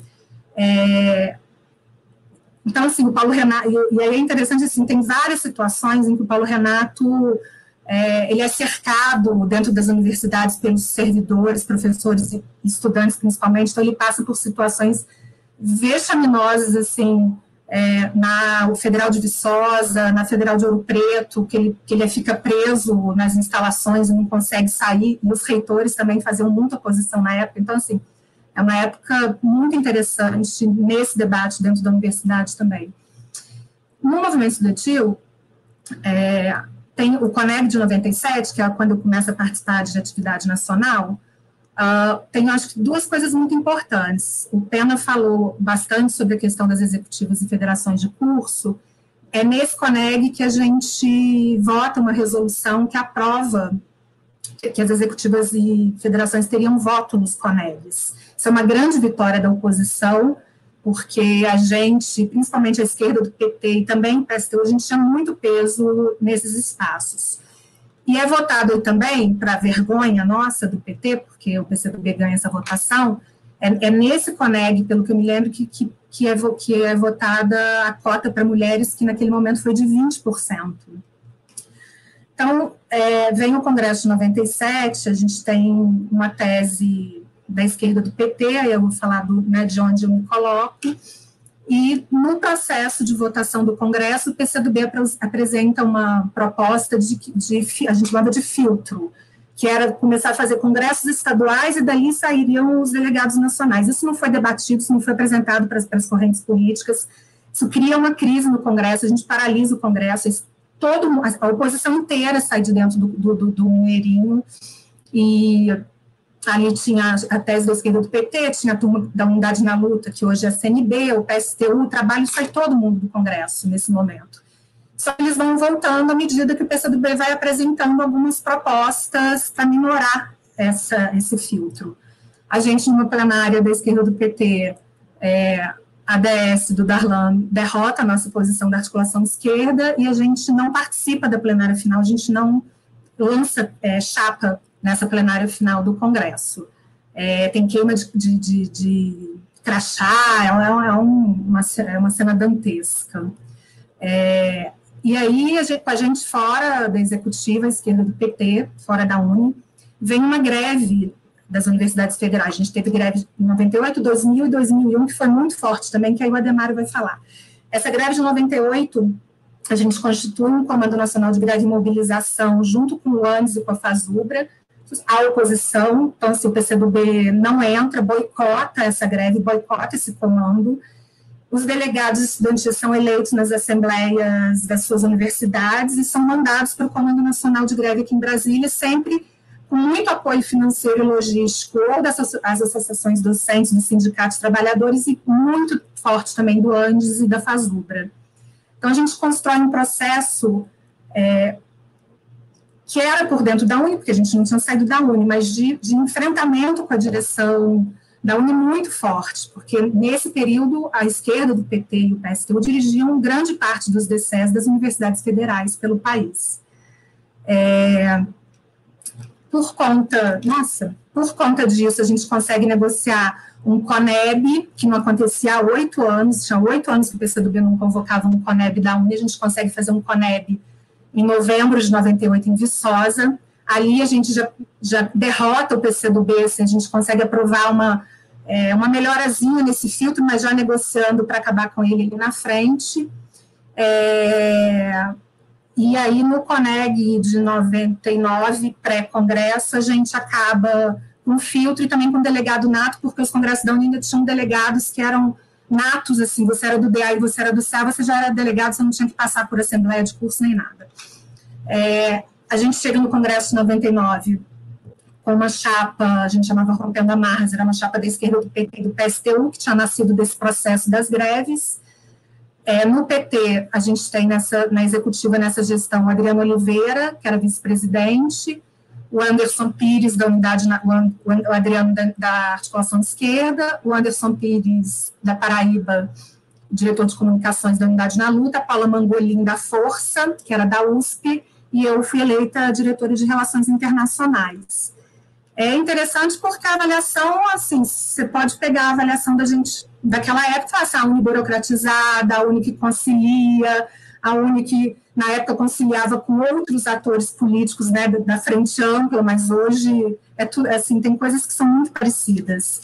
Então, assim, o Paulo Renato, e aí é interessante, assim, tem várias situações em que o Paulo Renato, ele é cercado dentro das universidades pelos servidores, professores e estudantes, principalmente, então ele passa por situações vexaminosas, assim, na Federal de Viçosa, na Federal de Ouro Preto, que ele fica preso nas instalações e não consegue sair, e os reitores também faziam muita oposição na época. Então, assim, é uma época muito interessante nesse debate dentro da universidade também. No movimento estudantil, tem o CONEB de 97, que é quando eu começo a participar de atividade nacional. Tem, acho que, duas coisas muito importantes. O Pena falou bastante sobre a questão das executivas e federações de curso. É nesse CONEG que a gente vota uma resolução que aprova que as executivas e federações teriam voto nos CONEGs. Isso é uma grande vitória da oposição, porque a gente, principalmente a esquerda do PT e também o PSTU, a gente tinha muito peso nesses espaços. E é votado também, para vergonha nossa do PT, porque o PCdoB ganha essa votação, é nesse CONEG, pelo que eu me lembro, que é votada a cota para mulheres, que naquele momento foi de 20%. Então, vem o Congresso de 97, a gente tem uma tese da esquerda do PT, aí eu vou falar de onde eu me coloco, e no processo de votação do Congresso, o PCdoB apresenta uma proposta a gente chamava de filtro, que era começar a fazer congressos estaduais e daí sairiam os delegados nacionais. Isso não foi debatido, isso não foi apresentado para as correntes políticas, isso cria uma crise no Congresso, a gente paralisa o Congresso, a oposição inteira sai de dentro do Mineirinho, e ali tinha a tese da esquerda do PT, tinha a turma da Unidade na Luta, que hoje é a CNB, o PSTU, o Trabalho, sai todo mundo do Congresso nesse momento. Só que eles vão voltando à medida que o PCdoB vai apresentando algumas propostas para minorar esse filtro. A gente, numa plenária da esquerda do PT, a DS do Darlan derrota a nossa posição da articulação esquerda e a gente não participa da plenária final, a gente não lança chapa nessa plenária final do Congresso. Tem queima de crachá, é uma cena dantesca. E aí, com a gente fora da executiva, a esquerda do PT, fora da UNE, vem uma greve das universidades federais. A gente teve greve em 98, 2000 e 2001, que foi muito forte também, que aí o Ademar vai falar. Essa greve de 98, a gente constitui um Comando Nacional de Greve e Mobilização, junto com o ANDES e com a FASUBRA, a oposição, então, se o PCdoB não entra, boicota essa greve, boicota esse comando. Os delegados estudantis são eleitos nas assembleias das suas universidades e são mandados para o Comando Nacional de Greve aqui em Brasília, sempre com muito apoio financeiro e logístico, ou das associações docentes, dos sindicatos trabalhadores, e muito forte também do ANDES e da FASUBRA. Então, a gente constrói um processo que era por dentro da UNE, porque a gente não tinha saído da UNE, mas de enfrentamento com a direção da UNE muito forte, porque nesse período a esquerda do PT e o PSTU dirigiam grande parte dos DCEs das universidades federais pelo país. Por conta disso, a gente consegue negociar um CONEB, que não acontecia há 8 anos, tinha 8 anos que o PCdoB não convocava um CONEB da UNE, a gente consegue fazer um CONEB em novembro de 98 em Viçosa. Ali a gente já derrota o PCdoB, assim, a gente consegue aprovar uma melhorazinha nesse filtro, mas já negociando para acabar com ele ali na frente. E aí, no CONEG de 99, pré-congresso, a gente acaba com filtro e também com delegado nato, porque os congressos da Uni ainda tinham delegados que eram natos, assim, você era do DA e você era do CA, você já era delegado, você não tinha que passar por assembleia de curso nem nada. A gente chega no congresso de 99 com uma chapa, a gente chamava Rompendo Amarras, era uma chapa da esquerda do PT e do PSTU, que tinha nascido desse processo das greves. No PT, a gente tem na executiva, nessa gestão, o Adriano Oliveira, que era vice-presidente, o Anderson Pires, da unidade, o Adriano da articulação de esquerda, o Anderson Pires, da Paraíba, diretor de comunicações da unidade na luta, a Paula Mangolin, da Força, que era da USP, e eu fui eleita diretora de Relações Internacionais. É interessante porque a avaliação, assim, você pode pegar a avaliação da gente daquela época, a Uni burocratizada, a Uni que concilia, a Uni que, na época, conciliava com outros atores políticos, né, da frente ampla, mas hoje, assim, tem coisas que são muito parecidas.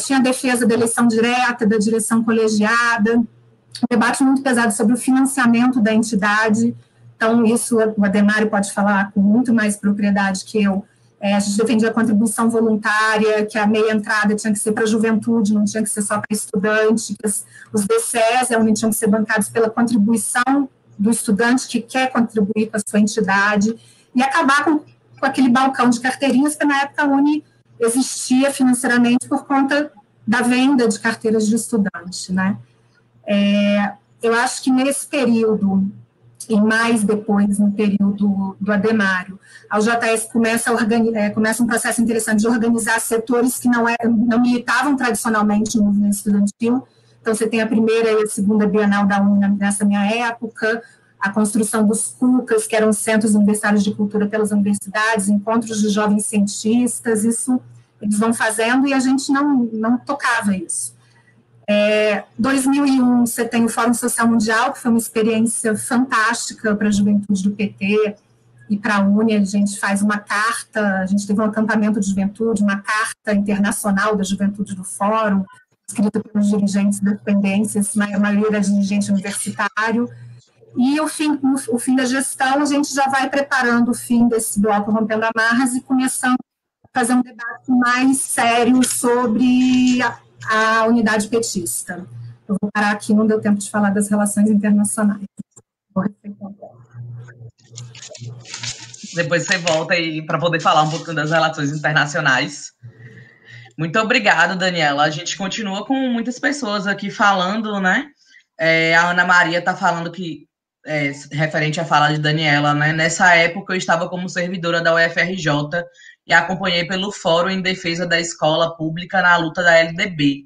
Tinha a defesa da eleição direta, da direção colegiada, um debate muito pesado sobre o financiamento da entidade, então isso o Ademário pode falar com muito mais propriedade que eu. A gente defendia a contribuição voluntária, que a meia entrada tinha que ser para a juventude, não tinha que ser só para estudante, que os DCEs tinham que ser bancados pela contribuição do estudante que quer contribuir com a sua entidade, e acabar com aquele balcão de carteirinhas, que na época a Uni existia financeiramente por conta da venda de carteiras de estudante, né? Eu acho que nesse período, e mais depois, no período do Ademário, a UJS começa um processo interessante de organizar setores que não militavam tradicionalmente no movimento estudantil. Então, você tem a primeira e a segunda Bienal da UNE nessa minha época, a construção dos CUCAs, que eram Centros Universitários de Cultura pelas universidades, encontros de jovens cientistas, isso eles vão fazendo e a gente não tocava isso. 2001, você tem o Fórum Social Mundial, que foi uma experiência fantástica para a juventude do PT e para a UNE. A gente faz uma carta, a gente teve um acampamento de juventude, uma carta internacional da juventude do Fórum, escrita pelos dirigentes das dependências, a maioria era dirigente universitário. E o fim da gestão, a gente já vai preparando o fim desse bloco Rompendo Amarras e começando a fazer um debate mais sério sobre a unidade petista. Eu vou parar aqui, não deu tempo de falar das relações internacionais. Depois você volta aí para poder falar um pouquinho das relações internacionais. Muito obrigada, Daniela. A gente continua com muitas pessoas aqui falando, né? A Ana Maria está falando que, referente à fala de Daniela, né? Nessa época eu estava como servidora da UFRJ e acompanhei pelo Fórum em Defesa da Escola Pública na luta da LDB,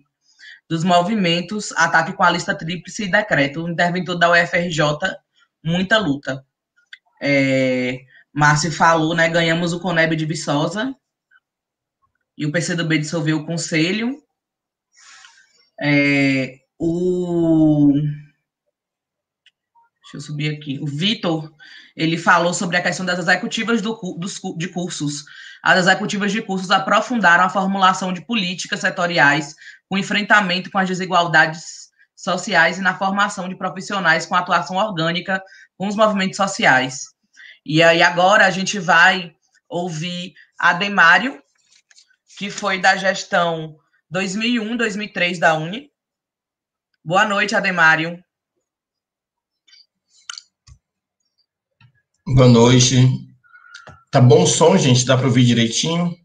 dos movimentos Ataque com a Lista Tríplice e Decreto, o interventor da UFRJ, muita luta. Márcio falou, né, ganhamos o CONEB de Viçosa e o PCdoB dissolveu o conselho. Deixa eu subir aqui. O Vitor, ele falou sobre a questão das executivas de cursos. As executivas de cursos aprofundaram a formulação de políticas setoriais com enfrentamento com as desigualdades sociais e na formação de profissionais com atuação orgânica com os movimentos sociais. E aí agora a gente vai ouvir Ademário, que foi da gestão 2001-2003 da UNE. Boa noite, Ademário. Boa noite. Tá bom o som, gente? Dá para ouvir direitinho?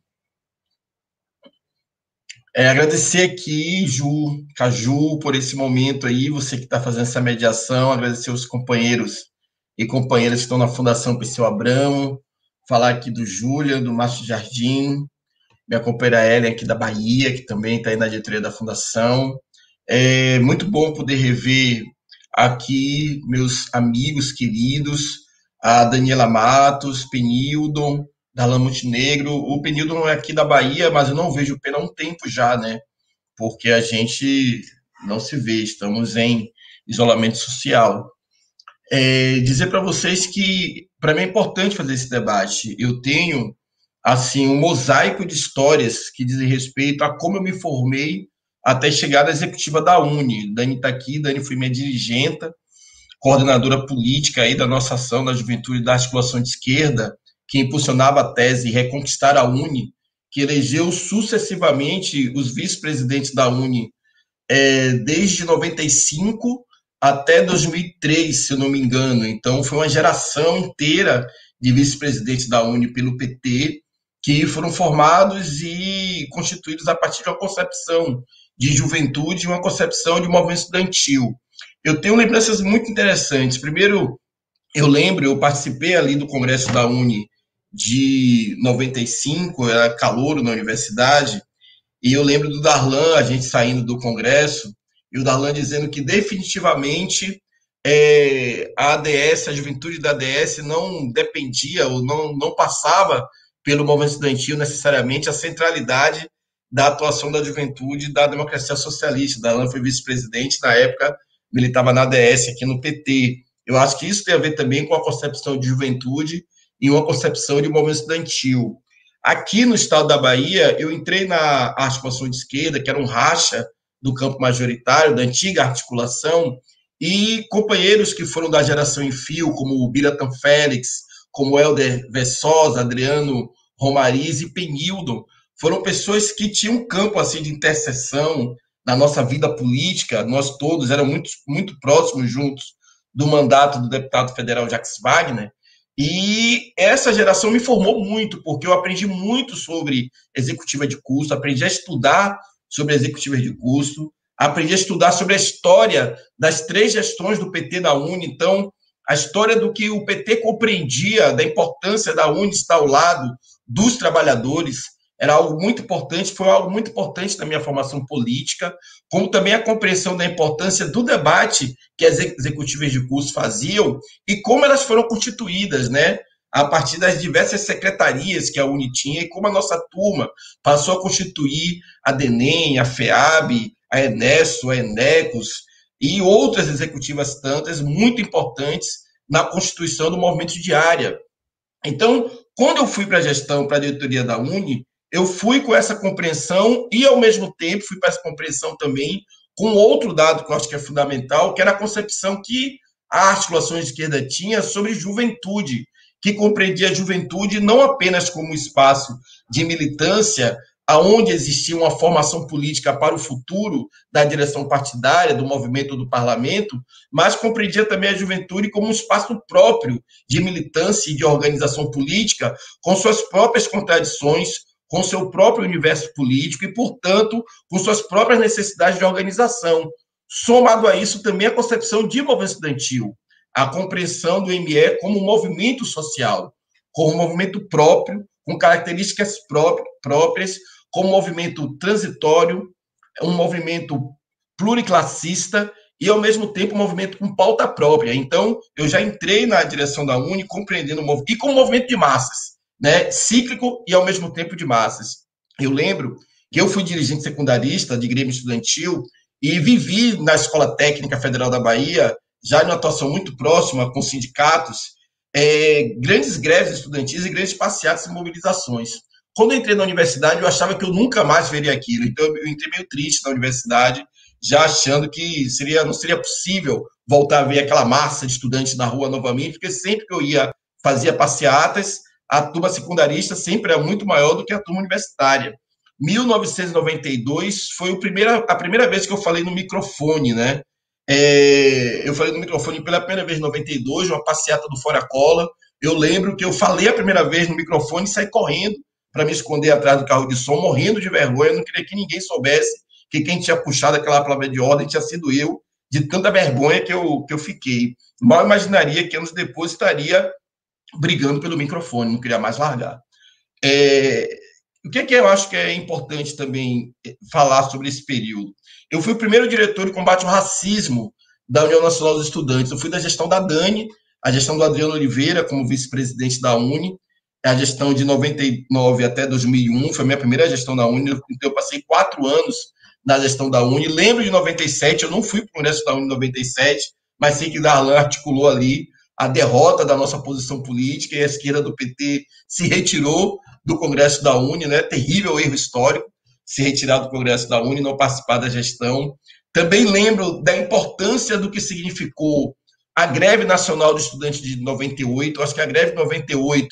Agradecer aqui, Caju, por esse momento aí, você que está fazendo essa mediação, agradecer os companheiros e companheiras que estão na Fundação Perseu Abramo, falar aqui do Júlia, do Márcio Jardim, minha companheira Ellen aqui da Bahia, que também está aí na diretoria da Fundação. É muito bom poder rever aqui meus amigos queridos, a Daniela Matos, Penildon, Darlan Montenegro. O Penildon é aqui da Bahia, mas eu não vejo o Pena há um tempo já, né? Porque a gente não se vê, estamos em isolamento social. Dizer para vocês que para mim é importante fazer esse debate. Eu tenho, assim, um mosaico de histórias que dizem respeito a como eu me formei até chegar à executiva da UNE. Dani está aqui, Dani foi minha dirigenta, coordenadora política aí da nossa ação da juventude da articulação de esquerda, que impulsionava a tese Reconquistar a UNE, que elegeu sucessivamente os vice-presidentes da UNE desde 95 até 2003, se eu não me engano. Então, foi uma geração inteira de vice-presidentes da UNE pelo PT, que foram formados e constituídos a partir de uma concepção de juventude, uma concepção de movimento estudantil. Eu tenho lembranças muito interessantes. Primeiro, eu participei ali do Congresso da UNE de 95, era calouro na universidade, e eu lembro do Darlan, a gente saindo do Congresso, e o Darlan dizendo que definitivamente a ADS, a juventude da ADS não dependia ou não passava pelo movimento estudantil necessariamente a centralidade da atuação da juventude da democracia socialista. O Darlan foi vice-presidente, na época militava na ADS aqui no PT. Eu acho que isso tem a ver também com a concepção de juventude e uma concepção de movimento estudantil. Aqui no estado da Bahia, eu entrei na articulação de esquerda, que era um racha do campo majoritário, da antiga articulação, e companheiros que foram da geração em fio, como o Biratan Félix, como Helder Vessosa, Adriano Romariz e Penildo, foram pessoas que tinham um campo assim, de interseção na nossa vida política. Nós todos éramos muito próximos juntos do mandato do deputado federal Jacques Wagner, e essa geração me formou muito, porque eu aprendi muito sobre executiva de custo, aprendi a estudar sobre executivas de custo, aprendi a estudar sobre a história das 3 gestões do PT da UNE. Então, a história do que o PT compreendia, da importância da UNE estar ao lado dos trabalhadores, era algo muito importante, foi algo muito importante na minha formação política, como também a compreensão da importância do debate que as executivas de curso faziam e como elas foram constituídas, né? A partir das diversas secretarias que a UNE tinha e como a nossa turma passou a constituir a DENEM, a FEAB, a ENESO, a ENECOS e outras executivas tantas muito importantes na constituição do movimento de área. Então, quando eu fui para a gestão, para a diretoria da UNE, eu fui com essa compreensão e, ao mesmo tempo, fui para essa compreensão também com outro dado que eu acho que é fundamental, que era a concepção que a articulação de esquerda tinha sobre juventude, que compreendia a juventude não apenas como espaço de militância, aonde existia uma formação política para o futuro da direção partidária, do movimento do parlamento, mas compreendia também a juventude como um espaço próprio de militância e de organização política, com suas próprias contradições, com seu próprio universo político e, portanto, com suas próprias necessidades de organização. Somado a isso, também a concepção de movimento estudantil, a compreensão do ME como um movimento social, como um movimento próprio, com características próprias, como um movimento transitório, um movimento pluriclassista e, ao mesmo tempo, um movimento com pauta própria. Então, eu já entrei na direção da UNE compreendendo o movimento, e como movimento de massas, né, cíclico e, ao mesmo tempo, de massas. Eu lembro que eu fui dirigente secundarista de Grêmio Estudantil e vivi na Escola Técnica Federal da Bahia, já em uma atuação muito próxima com sindicatos, grandes greves estudantis e grandes passeatas e mobilizações. Quando eu entrei na universidade, eu achava que eu nunca mais veria aquilo. Então, eu entrei meio triste na universidade, já achando que não seria possível voltar a ver aquela massa de estudantes na rua novamente, porque sempre que eu fazia passeatas, a turma secundarista sempre era muito maior do que a turma universitária. 1992 foi a primeira vez que eu falei no microfone, né? Eu falei no microfone pela primeira vez em 92, uma passeata do Fora Cola. Eu lembro que eu falei a primeira vez no microfone e saí correndo para me esconder atrás do carro de som, morrendo de vergonha. Eu não queria que ninguém soubesse que quem tinha puxado aquela palavra de ordem tinha sido eu, de tanta vergonha que eu fiquei. Mal imaginaria que anos depois estaria brigando pelo microfone, não queria mais largar. O que eu acho que é importante também falar sobre esse período? Eu fui o primeiro diretor de combate ao racismo da União Nacional dos Estudantes. Eu fui da gestão da Dani, a gestão do Adriano Oliveira como vice-presidente da UNE, a gestão de 99 até 2001, foi a minha primeira gestão da UNE, então eu passei 4 anos na gestão da UNE. Lembro de 97, eu não fui para o Congresso da UNE em 97, mas sei que Darlan articulou ali a derrota da nossa posição política, e a esquerda do PT se retirou do Congresso da UNE, né? Terrível erro histórico, se retirar do Congresso da UNE e não participar da gestão. Também lembro da importância do que significou a greve nacional dos estudantes de 98. Acho que a greve de 98,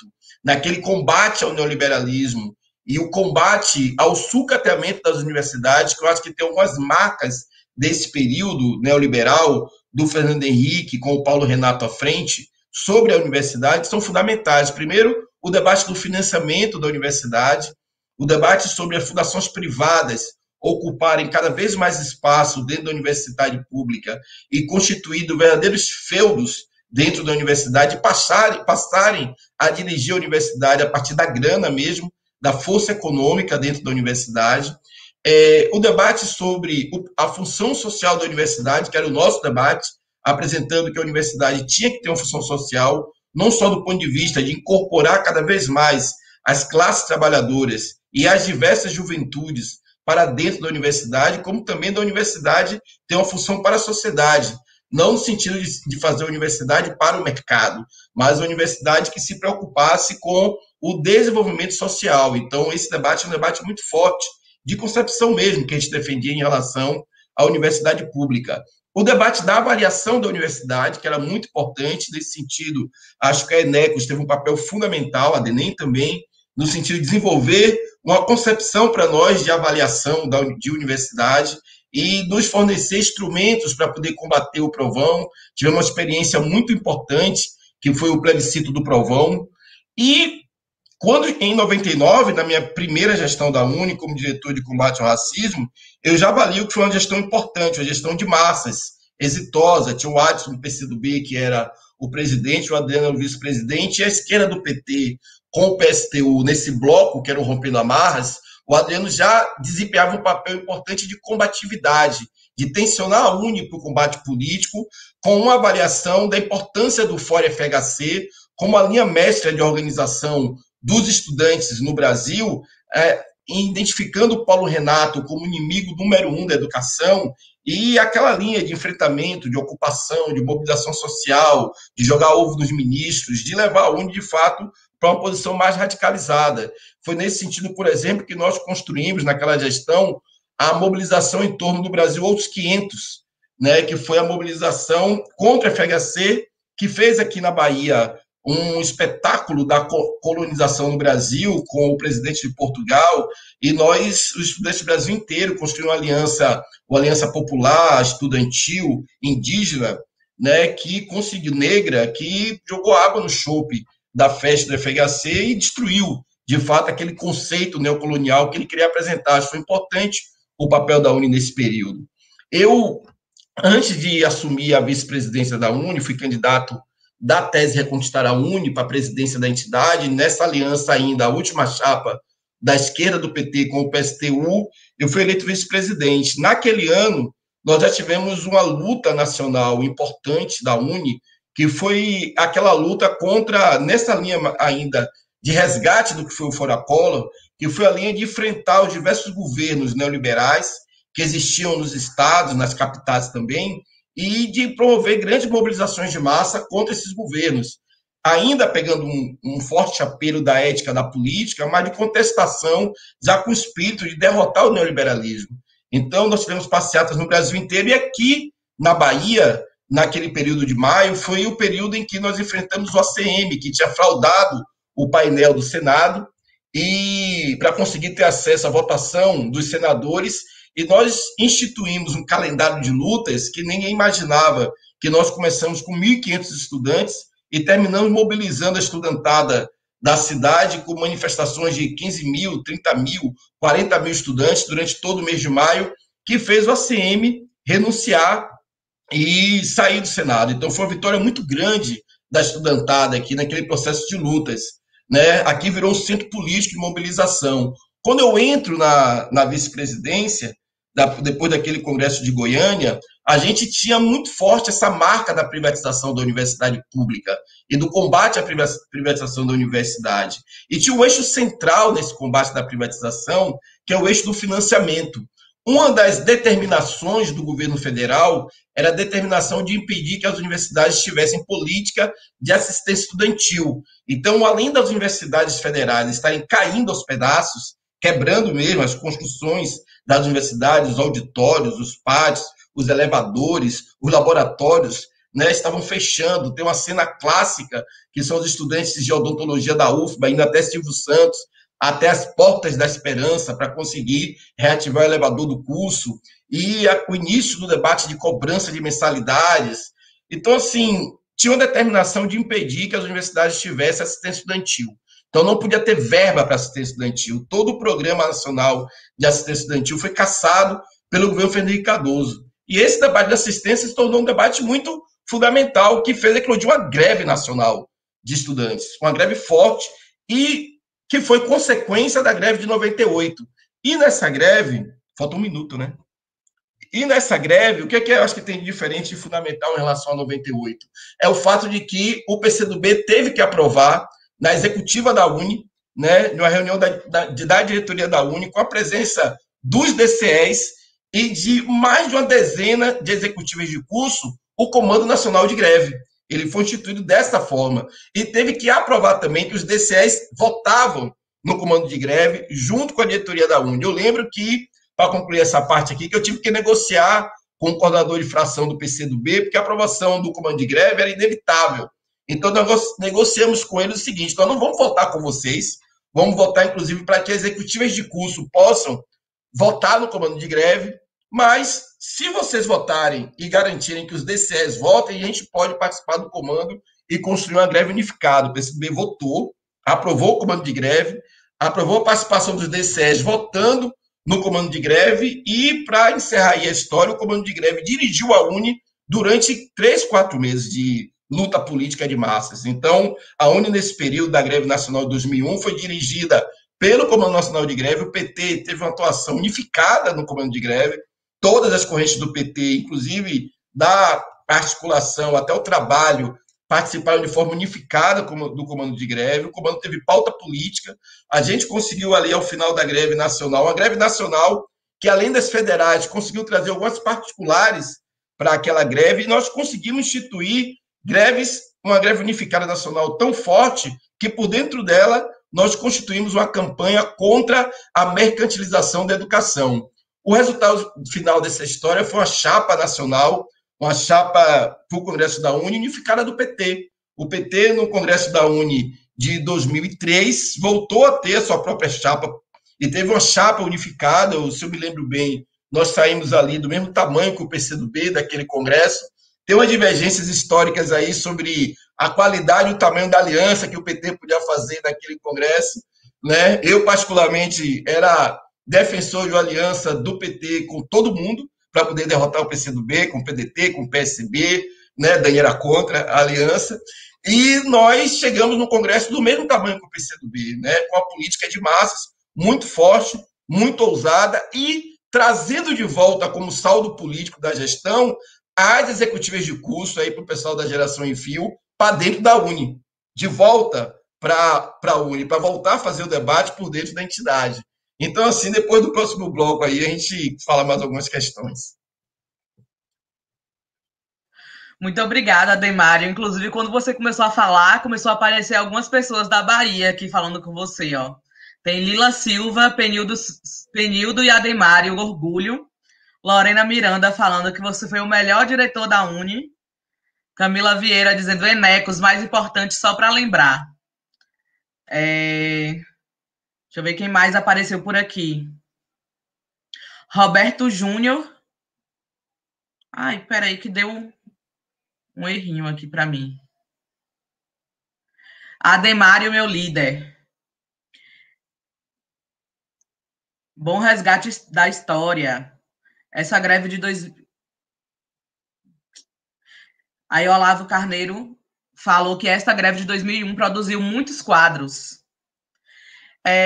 naquele combate ao neoliberalismo e o combate ao sucateamento das universidades, que eu acho que tem algumas marcas desse período neoliberal, do Fernando Henrique com o Paulo Renato à frente, sobre a universidade, são fundamentais. Primeiro, o debate do financiamento da universidade, o debate sobre as fundações privadas ocuparem cada vez mais espaço dentro da universidade pública e constituindo verdadeiros feudos dentro da universidade, passarem a dirigir a universidade a partir da grana mesmo, da força econômica dentro da universidade. O debate sobre a função social da universidade, que era o nosso debate, apresentando que a universidade tinha que ter uma função social, não só do ponto de vista de incorporar cada vez mais as classes trabalhadoras e as diversas juventudes para dentro da universidade, como também da universidade ter uma função para a sociedade, não no sentido de fazer a universidade para o mercado, mas a universidade que se preocupasse com o desenvolvimento social. Então, esse debate é um debate muito forte, de concepção mesmo, que a gente defendia em relação à universidade pública. O debate da avaliação da universidade, que era muito importante nesse sentido, acho que a Enecos teve um papel fundamental, a DENEM também, no sentido de desenvolver uma concepção para nós de avaliação de universidade e nos fornecer instrumentos para poder combater o Provão. Tivemos uma experiência muito importante, que foi o plebiscito do Provão. E quando, em 99, na minha primeira gestão da UNE, como diretor de combate ao racismo, eu já avalio que foi uma gestão importante, uma gestão de massas, exitosa. Tinha o Adson do PCdoB, que era o presidente, o Adriano o vice-presidente, e a esquerda do PT, com o PSTU, nesse bloco, que era o Rompendo Amarras, o Adriano já desempenhava um papel importante de combatividade, de tensionar a UNE para o combate político, com uma avaliação da importância do Fórum FHC como a linha mestra de organização dos estudantes no Brasil, identificando o Paulo Renato como inimigo número 1 da educação, e aquela linha de enfrentamento, de ocupação, de mobilização social, de jogar ovo nos ministros, de levar a UNE, de fato, para uma posição mais radicalizada. Foi nesse sentido, por exemplo, que nós construímos, naquela gestão, a mobilização em torno do Brasil Outros 500, né, que foi a mobilização contra a FHC, que fez aqui na Bahia um espetáculo da colonização no Brasil, com o presidente de Portugal, e nós, os estudantes do Brasil inteiro, construímos uma aliança popular, estudantil, indígena, né, que conseguiu, negra, que jogou água no chope da festa do FHC e destruiu, de fato, aquele conceito neocolonial que ele queria apresentar. Acho que foi importante o papel da UNE nesse período. Eu, antes de assumir a vice-presidência da UNE, fui candidato da tese Reconquistar a UNE para a presidência da entidade. Nessa aliança ainda, a última chapa da esquerda do PT com o PSTU, eu fui eleito vice-presidente. Naquele ano, nós já tivemos uma luta nacional importante da UNE, que foi aquela luta contra, nessa linha ainda de resgate do que foi o Fora Collor, que foi a linha de enfrentar os diversos governos neoliberais que existiam nos estados, nas capitais também, e de promover grandes mobilizações de massa contra esses governos, ainda pegando um forte apelo da ética da política, mas de contestação, já com o espírito de derrotar o neoliberalismo. Então, nós tivemos passeatas no Brasil inteiro, e aqui na Bahia, naquele período de maio, foi o período em que nós enfrentamos o ACM, que tinha fraudado o painel do Senado, e para conseguir ter acesso à votação dos senadores, e nós instituímos um calendário de lutas que ninguém imaginava, que nós começamos com 1.500 estudantes e terminamos mobilizando a estudantada da cidade com manifestações de 15 mil, 30 mil, 40 mil estudantes durante todo o mês de maio, que fez o ACM renunciar e sair do Senado. Então, foi uma vitória muito grande da estudantada aqui naquele processo de lutas, né? Aqui virou um centro político de mobilização. Quando eu entro na vice-presidência, depois daquele congresso de Goiânia, a gente tinha muito forte essa marca da privatização da universidade pública e do combate à privatização da universidade. E tinha um eixo central nesse combate da privatização, que é o eixo do financiamento. uma das determinações do governo federal era a determinação de impedir que as universidades tivessem política de assistência estudantil. Então, além das universidades federais estarem caindo aos pedaços, quebrando mesmo as construções das universidades, os auditórios, os pátios, os elevadores, os laboratórios, né, estavam fechando. Tem uma cena clássica, que são os estudantes de odontologia da UFBA, indo até Silvio Santos, até as portas da esperança, para conseguir reativar o elevador do curso, e o início do debate de cobrança de mensalidades. Então, assim, tinha uma determinação de impedir que as universidades tivessem assistência estudantil. Então, não podia ter verba para assistência estudantil. Todo o Programa Nacional de Assistência Estudantil foi cassado pelo governo Fernando Henrique Cardoso. E esse debate de assistência se tornou um debate muito fundamental, que fez eclodir uma greve nacional de estudantes, uma greve forte, e que foi consequência da greve de 98. E nessa greve, falta um minuto, né? E nessa greve, o que eu acho que tem de diferente e fundamental em relação a 98? É o fato de que o PCdoB teve que aprovar, na executiva da Uni, né, numa reunião da diretoria da Uni, com a presença dos DCEs e de mais de uma dezena de executivos de curso, o Comando Nacional de Greve. Ele foi instituído dessa forma. E teve que aprovar também que os DCEs votavam no comando de greve, junto com a diretoria da Uni. Eu lembro que, para concluir essa parte aqui, que eu tive que negociar com o coordenador de fração do PCdoB, porque a aprovação do comando de greve era inevitável. Então, nós negociamos com eles o seguinte: nós não vamos votar com vocês, vamos votar, inclusive, para que executivas de curso possam votar no comando de greve, mas, se vocês votarem e garantirem que os DCEs votem, a gente pode participar do comando e construir uma greve unificada. O PCdoB votou, aprovou o comando de greve, aprovou a participação dos DCEs votando no comando de greve e, para encerrar aí a história, o comando de greve dirigiu a Uni durante 3, 4 meses de luta política de massas. Então, a Uni, nesse período da greve nacional de 2001, foi dirigida pelo Comando Nacional de Greve. O PT teve uma atuação unificada no comando de greve, todas as correntes do PT, inclusive da articulação até o trabalho, participaram de forma unificada do comando de greve. O comando teve pauta política. A gente conseguiu ali, ao final da greve nacional, uma greve nacional que, além das federais, conseguiu trazer algumas particulares para aquela greve, e nós conseguimos instituir uma greve unificada nacional tão forte que, por dentro dela, nós constituímos uma campanha contra a mercantilização da educação. O resultado final dessa história foi uma chapa nacional, uma chapa para o Congresso da Uni, unificada do PT. O PT, no Congresso da Uni de 2003, voltou a ter a sua própria chapa, e teve uma chapa unificada. Se eu me lembro bem, nós saímos ali do mesmo tamanho que o PCdoB daquele Congresso. Tem umas divergências históricas aí sobre a qualidade e o tamanho da aliança que o PT podia fazer naquele Congresso, né? Eu, particularmente, era defensor de uma aliança do PT com todo mundo, para poder derrotar o PCdoB, com o PDT, com o PSB, né? Daí era contra a aliança. E nós chegamos no Congresso do mesmo tamanho que o PCdoB, né? Com a política de massas muito forte, muito ousada, e trazendo de volta como saldo político da gestão as executivas de curso, aí para o pessoal da geração em fio, para dentro da Uni, de volta para a Uni, para voltar a fazer o debate por dentro da entidade. Então, assim, depois do próximo bloco aí, a gente fala mais algumas questões. Muito obrigada, Ademário. Inclusive, quando você começou a falar, começou a aparecer algumas pessoas da Bahia aqui falando com você, ó. Tem Lila Silva, Penildo e Ademário, orgulho. Lorena Miranda falando que você foi o melhor diretor da Uni. Camila Vieira dizendo Enecos, mais importante só para lembrar. Deixa eu ver quem mais apareceu por aqui. Roberto Júnior. Ai, peraí que deu um errinho aqui para mim. Ademário, meu líder. Bom resgate da história. Essa greve de Aí o Olavo Carneiro falou que esta greve de 2001 produziu muitos quadros.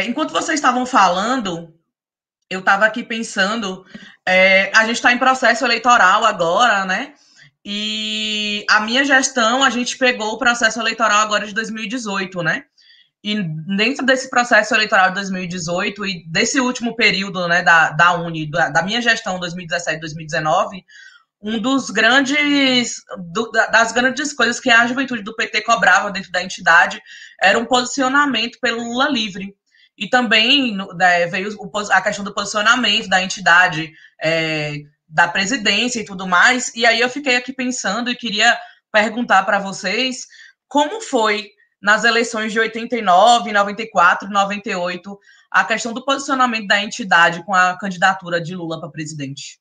Enquanto vocês estavam falando, eu estava aqui pensando, a gente está em processo eleitoral agora, né? E a minha gestão, a gente pegou o processo eleitoral agora de 2018, né? E dentro desse processo eleitoral de 2018 e desse último período, né, da Uni, da minha gestão 2017-2019, das grandes coisas que a juventude do PT cobrava dentro da entidade era um posicionamento pelo Lula livre. E também veio a questão do posicionamento da entidade, da presidência e tudo mais. E aí eu fiquei aqui pensando e queria perguntar para vocês como foi nas eleições de 89, 94, 98, a questão do posicionamento da entidade com a candidatura de Lula para presidente.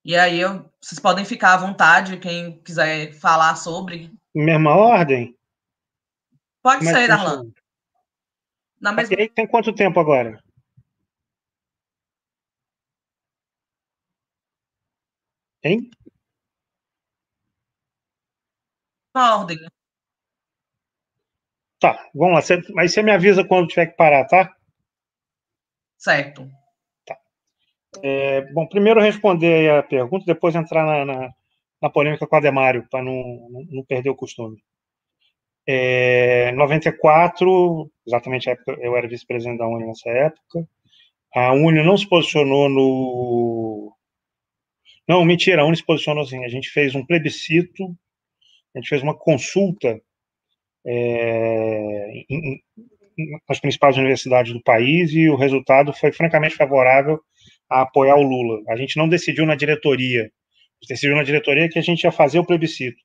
E aí vocês podem ficar à vontade, quem quiser falar sobre. Mesma ordem? Pode ser, Darlan. Na mesma... E aí tem quanto tempo agora? Hein? Na ordem. Tá, vamos lá. Aí você me avisa quando tiver que parar, tá? Certo. Tá. Bom, primeiro responder a pergunta, depois entrar na polêmica com a Ademário, para não perder o costume. 94, exatamente a época, eu era vice-presidente da UNE nessa época. A UNE não se posicionou no... Não, mentira, a UNE se posicionou assim. A gente fez um plebiscito, a gente fez uma consulta nas principais universidades do país e o resultado foi francamente favorável a apoiar o Lula. A gente não decidiu na diretoria. A gente decidiu na diretoria que a gente ia fazer o plebiscito.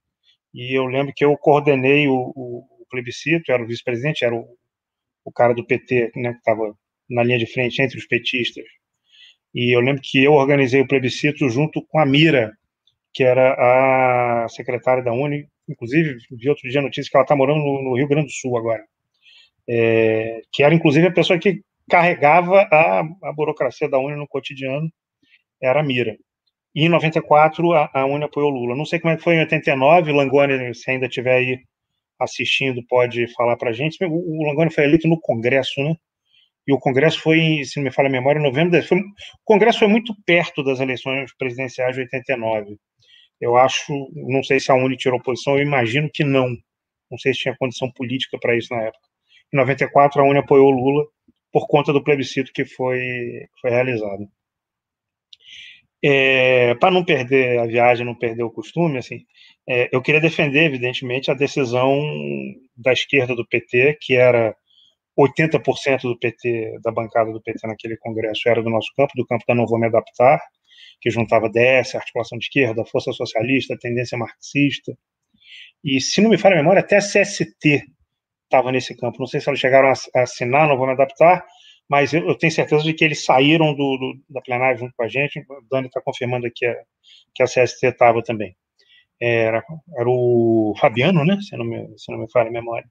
E eu lembro que eu coordenei o plebiscito, era o vice-presidente, era o cara do PT, né, que estava na linha de frente entre os petistas. E eu lembro que eu organizei o plebiscito junto com a Mira, que era a secretária da UNE. Inclusive, vi outro dia a notícia que ela está morando no Rio Grande do Sul agora. Que era, inclusive, a pessoa que carregava a burocracia da UNE no cotidiano, era a Mira. E em 94, a UNE apoiou o Lula. Não sei como é que foi em 89, o Langoni, se ainda estiver aí assistindo, pode falar para a gente. O Langoni foi eleito no Congresso, né? E o Congresso foi, se não me falha a memória, em novembro. O Congresso foi muito perto das eleições presidenciais de 89. Eu acho, não sei se a UNE tirou posição, eu imagino que não. Não sei se tinha condição política para isso na época. Em 94, a UNE apoiou o Lula por conta do plebiscito que foi realizado. Para não perder a viagem, não perder o costume, assim, eu queria defender, evidentemente, a decisão da esquerda do PT, que era 80% do PT, da bancada do PT naquele congresso, era do nosso campo, do campo da Não Vou Me Adaptar, que juntava DS, Articulação de Esquerda, Força Socialista, Tendência Marxista, e, se não me falha a memória, até a CST estava nesse campo. Não sei se eles chegaram a assinar, Não Vou Me Adaptar, mas eu tenho certeza de que eles saíram da plenária junto com a gente. O Dani está confirmando aqui que a CST estava também. Era o Fabiano, né? Se não me falha a memória.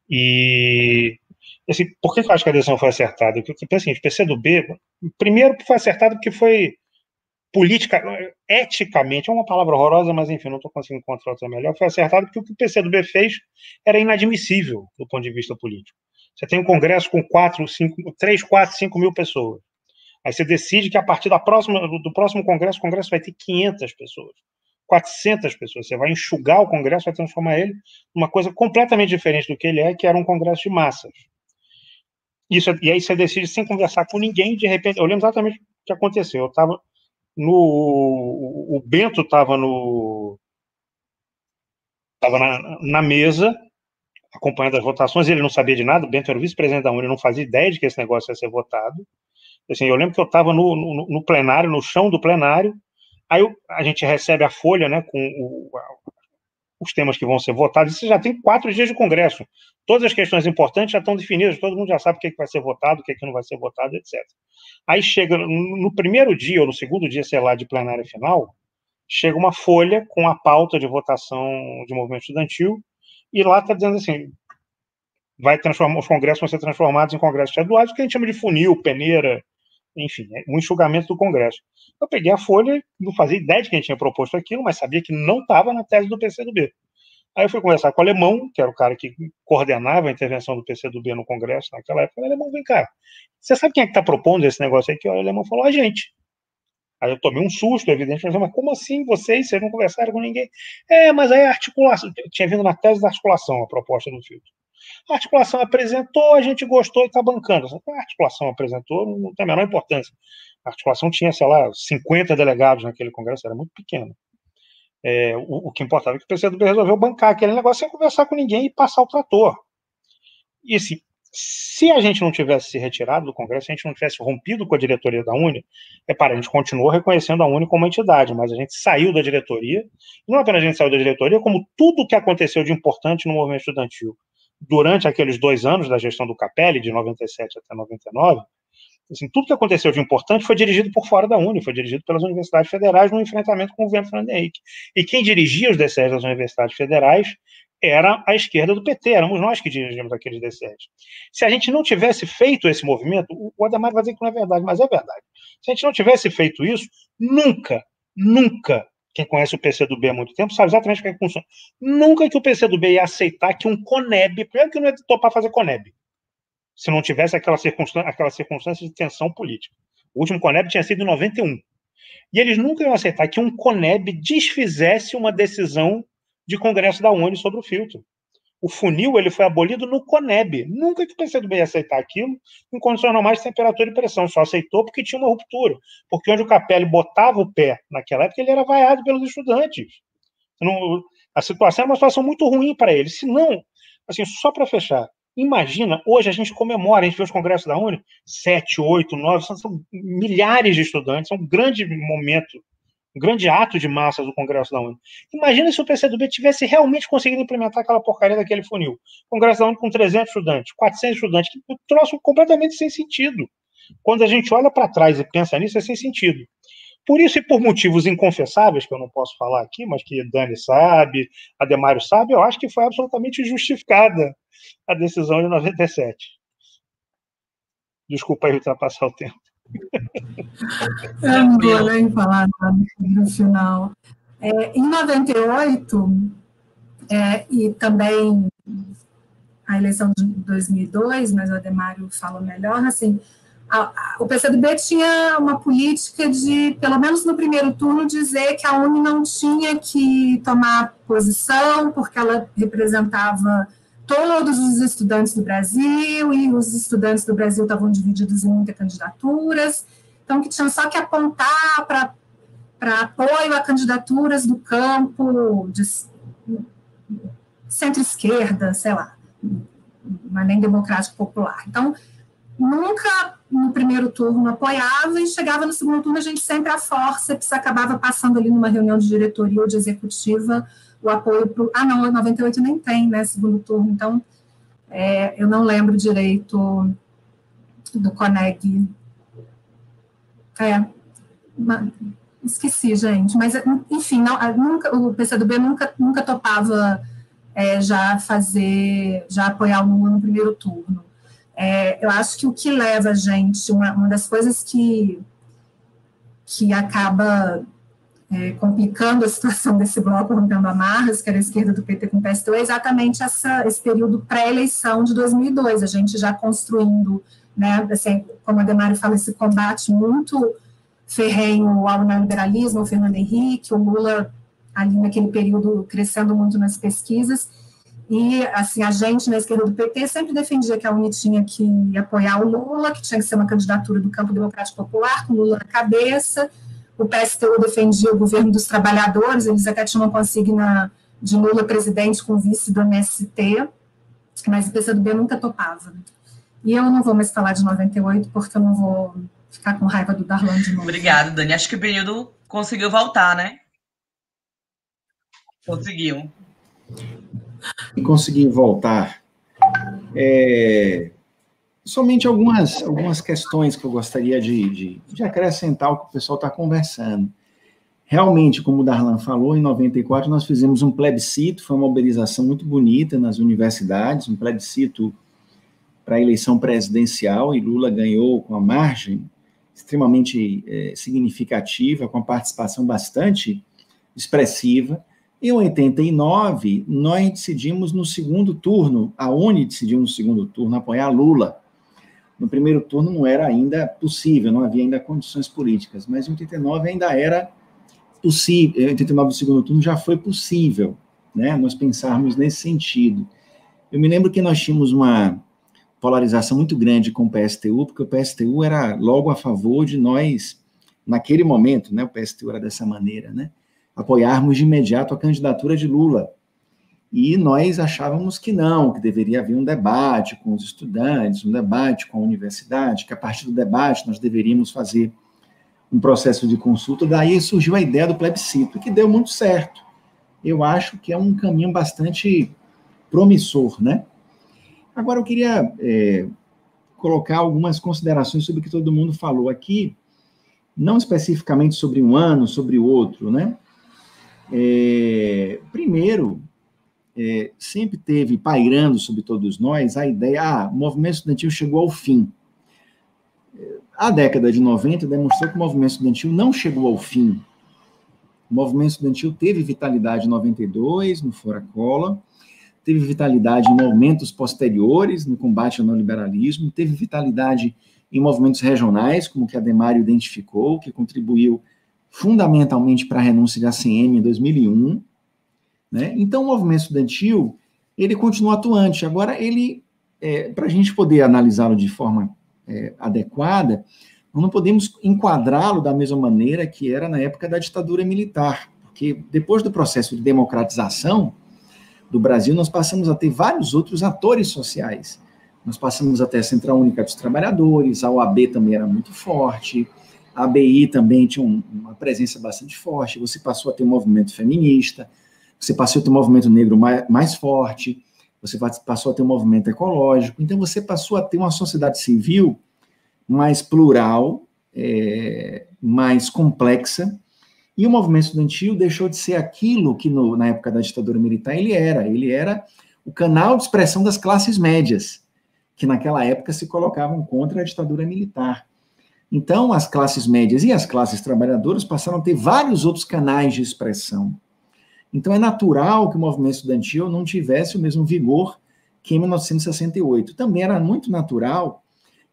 E assim, por que eu acho que a decisão foi acertada? Porque, assim, o PCdoB, primeiro foi acertado porque foi eticamente, é uma palavra horrorosa, mas enfim, não estou conseguindo encontrar outra melhor, foi acertado porque o que o PCdoB fez era inadmissível do ponto de vista político. Você tem um congresso com 3, 4, 5 mil pessoas. Aí você decide que a partir do próximo congresso, o congresso vai ter 500 pessoas, 400 pessoas. Você vai enxugar o congresso, vai transformar ele numa coisa completamente diferente do que ele é, que era um congresso de massas. E aí você decide sem conversar com ninguém, de repente, eu lembro exatamente o que aconteceu. Eu estava o Bento estava na mesa, acompanhando as votações, ele não sabia de nada, o Bento era o vice-presidente da UNE, não fazia ideia de que esse negócio ia ser votado. Assim, eu lembro que eu estava no plenário, no chão do plenário, aí a gente recebe a folha, né, com os temas que vão ser votados, e você já tem 4 dias de congresso. Todas as questões importantes já estão definidas, todo mundo já sabe o que vai ser votado, o que não vai ser votado, etc. Aí chega, no primeiro dia, ou no segundo dia, sei lá, de plenária final, chega uma folha com a pauta de votação de movimento estudantil, e lá está dizendo assim, os congressos vão ser transformados em congressos estaduais, que a gente chama de funil, peneira, enfim, um enxugamento do congresso. Eu peguei a folha, não fazia ideia de quem tinha proposto aquilo, mas sabia que não estava na tese do PCdoB. Aí eu fui conversar com o Alemão, que era o cara que coordenava a intervenção do PCdoB no Congresso naquela época. O Alemão, vem cá, você sabe quem é que está propondo esse negócio aqui? O Alemão falou, a gente. Aí eu tomei um susto, evidentemente, mas como assim vocês não conversaram com ninguém? Mas aí a articulação, tinha vindo na tese da articulação a proposta do filtro. A articulação apresentou, a gente gostou e está bancando. A articulação apresentou, não tem a menor importância. A articulação tinha, sei lá, 50 delegados naquele congresso, era muito pequeno. O que importava é que o PCdoB resolveu bancar aquele negócio sem conversar com ninguém e passar o trator. E assim, se a gente não tivesse se retirado do Congresso, se a gente não tivesse rompido com a diretoria da UNE, a gente continuou reconhecendo a UNE como entidade, mas a gente saiu da diretoria, e não apenas a gente saiu da diretoria, como tudo o que aconteceu de importante no movimento estudantil durante aqueles 2 anos da gestão do Capelli, de 97 até 99, assim, tudo que aconteceu de importante foi dirigido por fora da UNE, foi dirigido pelas universidades federais no enfrentamento com o governo Fernando Henrique. E quem dirigia os DCEs das universidades federais era a esquerda do PT, éramos nós que dirigíamos aqueles DCEs. Se a gente não tivesse feito esse movimento, o Ademar vai dizer que não é verdade, mas é verdade. Se a gente não tivesse feito isso, nunca, quem conhece o PCdoB há muito tempo sabe exatamente como é que funciona, nunca que o PCdoB ia aceitar que um CONEB, primeiro que não ia topar fazer CONEB, se não tivesse aquela circunstância de tensão política. O último CONEB tinha sido em 91. E eles nunca iam aceitar que um CONEB desfizesse uma decisão de Congresso da UNE sobre o filtro. O funil ele foi abolido no CONEB. Nunca que o PCdoB ia aceitar aquilo em condições normais de temperatura e pressão. Só aceitou porque tinha uma ruptura. Porque onde o Capelli botava o pé naquela época, ele era vaiado pelos estudantes. A situação era uma situação muito ruim para ele. Se não, assim, só para fechar, imagina, hoje a gente comemora, a gente vê os congressos da UNE, 7, 8, 9, são milhares de estudantes, é um grande momento, um grande ato de massa do Congresso da UNE. Imagina se o PCdoB tivesse realmente conseguido implementar aquela porcaria daquele funil. Congresso da UNE com 300 estudantes, 400 estudantes, que um troço completamente sem sentido. Quando a gente olha para trás e pensa nisso, é sem sentido. Por isso e por motivos inconfessáveis, que eu não posso falar aqui, mas que Dani sabe, Ademário sabe, eu acho que foi absolutamente justificada a decisão de 97. Desculpa aí ultrapassar o tempo. Eu não vou nem falar nada no final. Em 98, e também a eleição de 2002, mas o Ademário fala melhor, assim, o PCdoB tinha uma política de, pelo menos no primeiro turno, dizer que a UNE não tinha que tomar posição, porque ela representava todos os estudantes do Brasil, e os estudantes do Brasil estavam divididos em muitas candidaturas, então que tinham só que apontar para apoio a candidaturas do campo de centro-esquerda, sei lá, mas nem democrático popular. Então, nunca no primeiro turno apoiava, e chegava no segundo turno, a gente sempre a forceps acabava passando ali numa reunião de diretoria ou de executiva o apoio para o... não, 98 nem tem, né, segundo turno, então eu não lembro direito do CONEG. Esqueci, gente, mas, enfim, o PCdoB nunca topava já apoiar o Lula no primeiro turno. Eu acho que o que leva a gente, uma das coisas que acaba complicando a situação desse bloco rompendo amarras, que era a esquerda do PT com o PSTU, é exatamente esse período pré-eleição de 2002, a gente já construindo, né, assim, como a Ademário fala, esse combate muito ferrenho ao neoliberalismo, ao Fernando Henrique, o Lula ali naquele período crescendo muito nas pesquisas. E, assim, a gente, na esquerda do PT, sempre defendia que a UNE tinha que apoiar o Lula, que tinha que ser uma candidatura do campo democrático popular, com o Lula na cabeça. O PSTU defendia o governo dos trabalhadores, eles até tinham uma consigna de Lula presidente com vice do MST, mas o PCdoB nunca topava. E eu não vou mais falar de 98, porque eu não vou ficar com raiva do Darlan de novo. Obrigada, Dani. Acho que o período conseguiu voltar, né? Conseguiu. E conseguir voltar. Somente algumas questões que eu gostaria de acrescentar ao que o pessoal está conversando. Realmente, como o Darlan falou, em 94 nós fizemos um plebiscito, foi uma mobilização muito bonita nas universidades, um plebiscito para a eleição presidencial, e Lula ganhou com uma margem extremamente significativa, com a participação bastante expressiva. Em 89, nós decidimos no segundo turno, a UNE decidiu no segundo turno apoiar Lula. No primeiro turno não era ainda possível, não havia ainda condições políticas, mas em 89 ainda era possível, em 89 do segundo turno já foi possível, né, nós pensarmos nesse sentido. Eu me lembro que nós tínhamos uma polarização muito grande com o PSTU, porque o PSTU era logo a favor de nós, naquele momento, né, o PSTU era dessa maneira, né, apoiarmos de imediato a candidatura de Lula. E nós achávamos que não, que deveria haver um debate com os estudantes, um debate com a universidade, que a partir do debate nós deveríamos fazer um processo de consulta. Daí surgiu a ideia do plebiscito, que deu muito certo. Eu acho que é um caminho bastante promissor, né? Agora eu queria colocar algumas considerações sobre o que todo mundo falou aqui, não especificamente sobre um ano, sobre o outro, né? Primeiro, sempre teve pairando sobre todos nós a ideia, o movimento estudantil chegou ao fim. A década de 90 demonstrou que o movimento estudantil não chegou ao fim. O movimento estudantil teve vitalidade em 92, no Fora Collor, teve vitalidade em movimentos posteriores, no combate ao neoliberalismo, teve vitalidade em movimentos regionais, como que a Adhemário identificou, que contribuiu fundamentalmente para a renúncia de ACM em 2001, né? Então, o movimento estudantil, ele continua atuante. Agora, ele, para a gente poder analisá-lo de forma adequada, nós não podemos enquadrá-lo da mesma maneira que era na época da ditadura militar, porque depois do processo de democratização do Brasil, nós passamos a ter vários outros atores sociais. Nós passamos a ter a Central Única dos Trabalhadores, a OAB também era muito forte, a ABI também tinha uma presença bastante forte, você passou a ter um movimento feminista, você passou a ter um movimento negro mais forte, você passou a ter um movimento ecológico, então você passou a ter uma sociedade civil mais plural, mais complexa, e o movimento estudantil deixou de ser aquilo que na época da ditadura militar ele era o canal de expressão das classes médias, que naquela época se colocavam contra a ditadura militar. Então, as classes médias e as classes trabalhadoras passaram a ter vários outros canais de expressão. Então, é natural que o movimento estudantil não tivesse o mesmo vigor que em 1968. Também era muito natural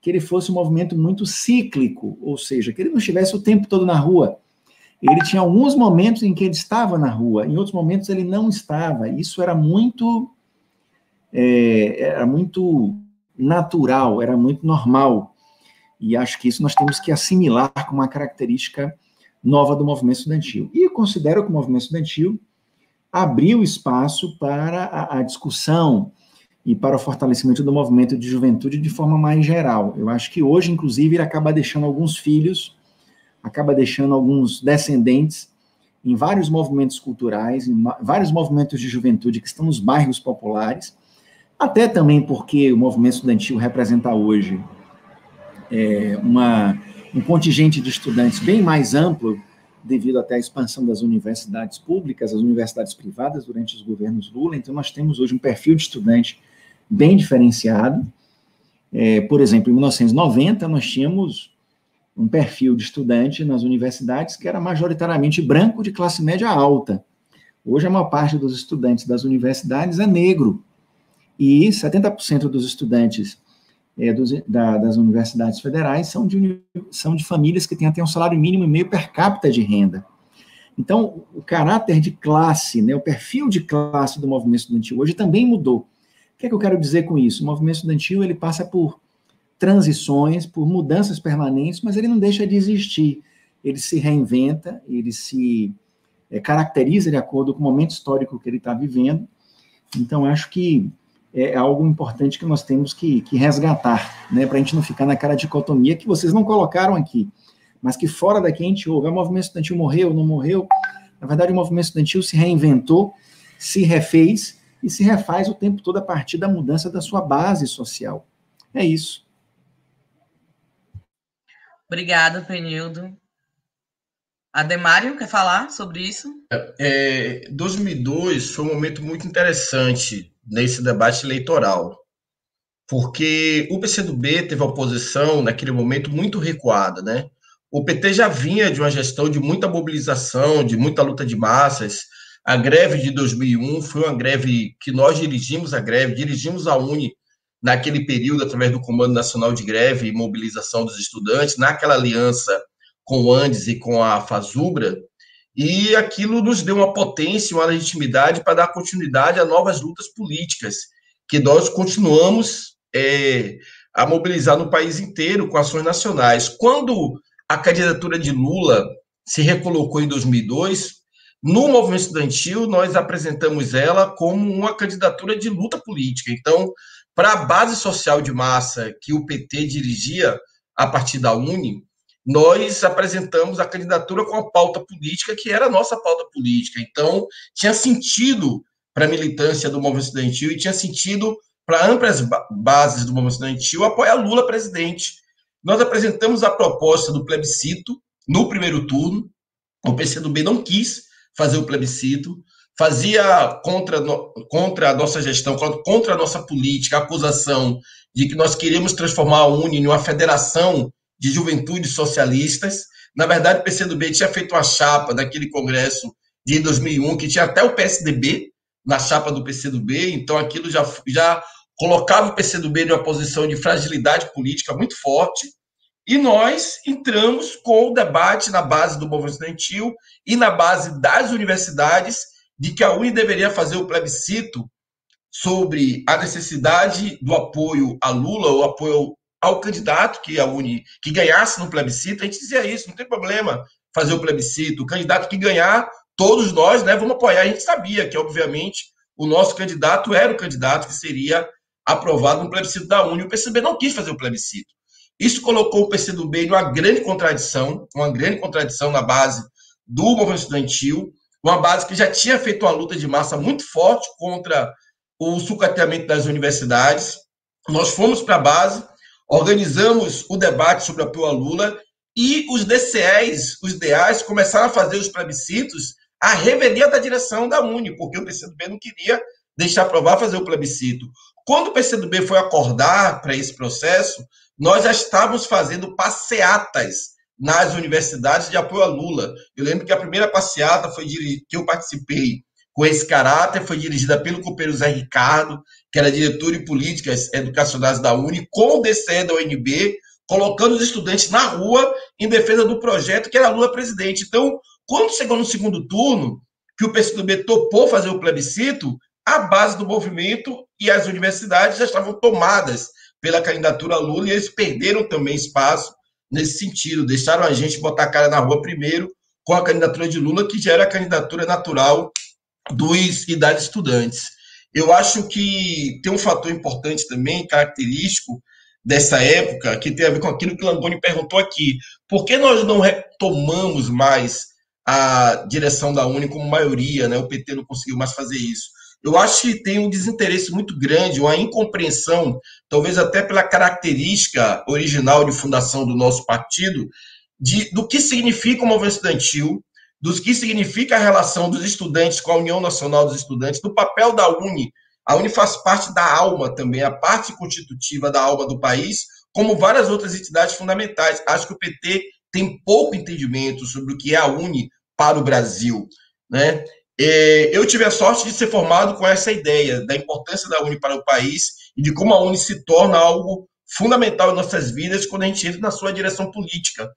que ele fosse um movimento muito cíclico, ou seja, que ele não estivesse o tempo todo na rua. Ele tinha alguns momentos em que ele estava na rua, em outros momentos ele não estava. Isso era muito natural, era muito normal. E acho que isso nós temos que assimilar como uma característica nova do movimento estudantil. E eu considero que o movimento estudantil abriu espaço para a discussão e para o fortalecimento do movimento de juventude de forma mais geral. Eu acho que hoje, inclusive, ele acaba deixando alguns filhos, acaba deixando alguns descendentes em vários movimentos culturais, em vários movimentos de juventude que estão nos bairros populares, até também porque o movimento estudantil representa hoje um contingente de estudantes bem mais amplo, devido até à expansão das universidades públicas, as universidades privadas durante os governos Lula. Então, nós temos hoje um perfil de estudante bem diferenciado. Por exemplo, em 1990, nós tínhamos um perfil de estudante nas universidades que era majoritariamente branco de classe média alta. Hoje, a maior parte dos estudantes das universidades é negro, e 70% dos estudantes das universidades federais são de famílias que têm até um salário mínimo e meio per capita de renda. Então, o caráter de classe, né, o perfil de classe do movimento estudantil hoje também mudou. O que é que eu quero dizer com isso? O movimento estudantil ele passa por transições, por mudanças permanentes, mas ele não deixa de existir. Ele se reinventa, ele se caracteriza de acordo com o momento histórico que ele está vivendo. Então, acho que é algo importante que nós temos que resgatar, né, para a gente não ficar naquela dicotomia que vocês não colocaram aqui, mas que fora daqui a gente ouve, o movimento estudantil morreu, não morreu. Na verdade, o movimento estudantil se reinventou, se refez e se refaz o tempo todo a partir da mudança da sua base social. É isso. Obrigada, Penildo. Adhemário, quer falar sobre isso? 2002 foi um momento muito interessante nesse debate eleitoral, porque o PCdoB teve a oposição, naquele momento, muito recuada, né? O PT já vinha de uma gestão de muita mobilização, de muita luta de massas. A greve de 2001 foi uma greve que nós dirigimos a UNE naquele período, através do Comando Nacional de Greve e Mobilização dos Estudantes, naquela aliança com o Andes e com a FASUBRA, e aquilo nos deu uma potência, uma legitimidade para dar continuidade a novas lutas políticas, que nós continuamos a mobilizar no país inteiro com ações nacionais. Quando a candidatura de Lula se recolocou em 2002, no movimento estudantil, nós apresentamos ela como uma candidatura de luta política. Então, para a base social de massa que o PT dirigia a partir da UNE, nós apresentamos a candidatura com a pauta política, que era a nossa pauta política. Então, tinha sentido para a militância do movimento estudantil e tinha sentido para amplas bases do movimento estudantil apoiar Lula presidente. Nós apresentamos a proposta do plebiscito no primeiro turno. O PCdoB não quis fazer o plebiscito, fazia contra a nossa gestão, contra a nossa política, a acusação de que nós queríamos transformar a UNE em uma federação de juventudes socialistas. Na verdade, o PCdoB tinha feito uma chapa daquele congresso de 2001, que tinha até o PSDB na chapa do PCdoB, então aquilo já colocava o PCdoB em uma posição de fragilidade política muito forte, e nós entramos com o debate na base do movimento estudantil e na base das universidades de que a UNE deveria fazer o plebiscito sobre a necessidade do apoio a Lula, ou apoio ao candidato que a UNE que ganhasse no plebiscito. A gente dizia isso, não tem problema fazer o plebiscito, o candidato que ganhar, todos nós, né, vamos apoiar. A gente sabia que, obviamente, o nosso candidato era o candidato que seria aprovado no plebiscito da UNE. O PCdoB não quis fazer o plebiscito. Isso colocou o PCdoB em uma grande contradição na base do movimento estudantil, uma base que já tinha feito uma luta de massa muito forte contra o sucateamento das universidades. Nós fomos para a base, organizamos o debate sobre apoio a Lula, e os DCEs, os DAs, começaram a fazer os plebiscitos à revelia da direção da UNE, porque o PCdoB não queria deixar aprovar fazer o plebiscito. Quando o PCdoB foi acordar para esse processo, nós já estávamos fazendo passeatas nas universidades de apoio a Lula. Eu lembro que a primeira passeata que eu participei com esse caráter foi dirigida pelo companheiro Zé Ricardo, que era diretor de políticas educacionais da UNE, com o DCE da UNB, colocando os estudantes na rua em defesa do projeto que era Lula presidente. Então, quando chegou no segundo turno, que o PCdoB topou fazer o plebiscito, a base do movimento e as universidades já estavam tomadas pela candidatura a Lula, e eles perderam também espaço nesse sentido, deixaram a gente botar a cara na rua primeiro com a candidatura de Lula, que já era a candidatura natural dos e das estudantes. Eu acho que tem um fator importante também, característico dessa época, que tem a ver com aquilo que o Langoni perguntou aqui. Por que nós não retomamos mais a direção da UNE como maioria, né? O PT não conseguiu mais fazer isso. Eu acho que tem um desinteresse muito grande, uma incompreensão, talvez até pela característica original de fundação do nosso partido, do que significa o movimento estudantil, do que significa a relação dos estudantes com a União Nacional dos Estudantes, do papel da UNE. A UNE faz parte da alma também, a parte constitutiva da alma do país, como várias outras entidades fundamentais. Acho que o PT tem pouco entendimento sobre o que é a UNE para o Brasil, né? Eu tive a sorte de ser formado com essa ideia da importância da UNE para o país e de como a UNE se torna algo fundamental em nossas vidas quando a gente entra na sua direção política.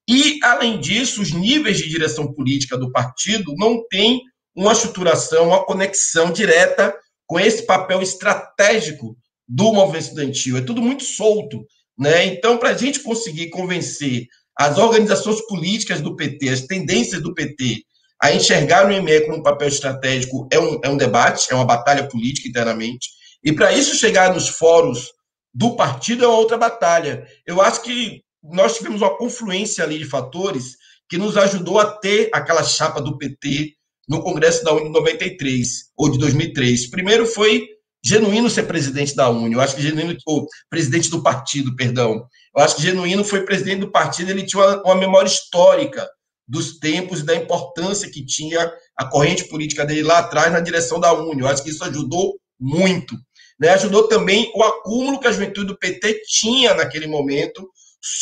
E, além disso, os níveis de direção política do partido não têm uma estruturação, uma conexão direta com esse papel estratégico do movimento estudantil. É tudo muito solto, né? Então, para a gente conseguir convencer as organizações políticas do PT, as tendências do PT, a enxergar o ME como um papel estratégico, é um debate, é uma batalha política internamente. E, para isso chegar nos fóruns do partido, é uma outra batalha. Eu acho que nós tivemos uma confluência ali de fatores que nos ajudou a ter aquela chapa do PT no Congresso da UNE de 93, ou de 2003. Primeiro foi Genuíno ser presidente da UNE, eu acho que Genuíno, ou presidente do partido, perdão. Eu acho que Genuíno foi presidente do partido, ele tinha uma memória histórica dos tempos e da importância que tinha a corrente política dele lá atrás na direção da UNE. Eu acho que isso ajudou muito, né? Ajudou também o acúmulo que a juventude do PT tinha naquele momento,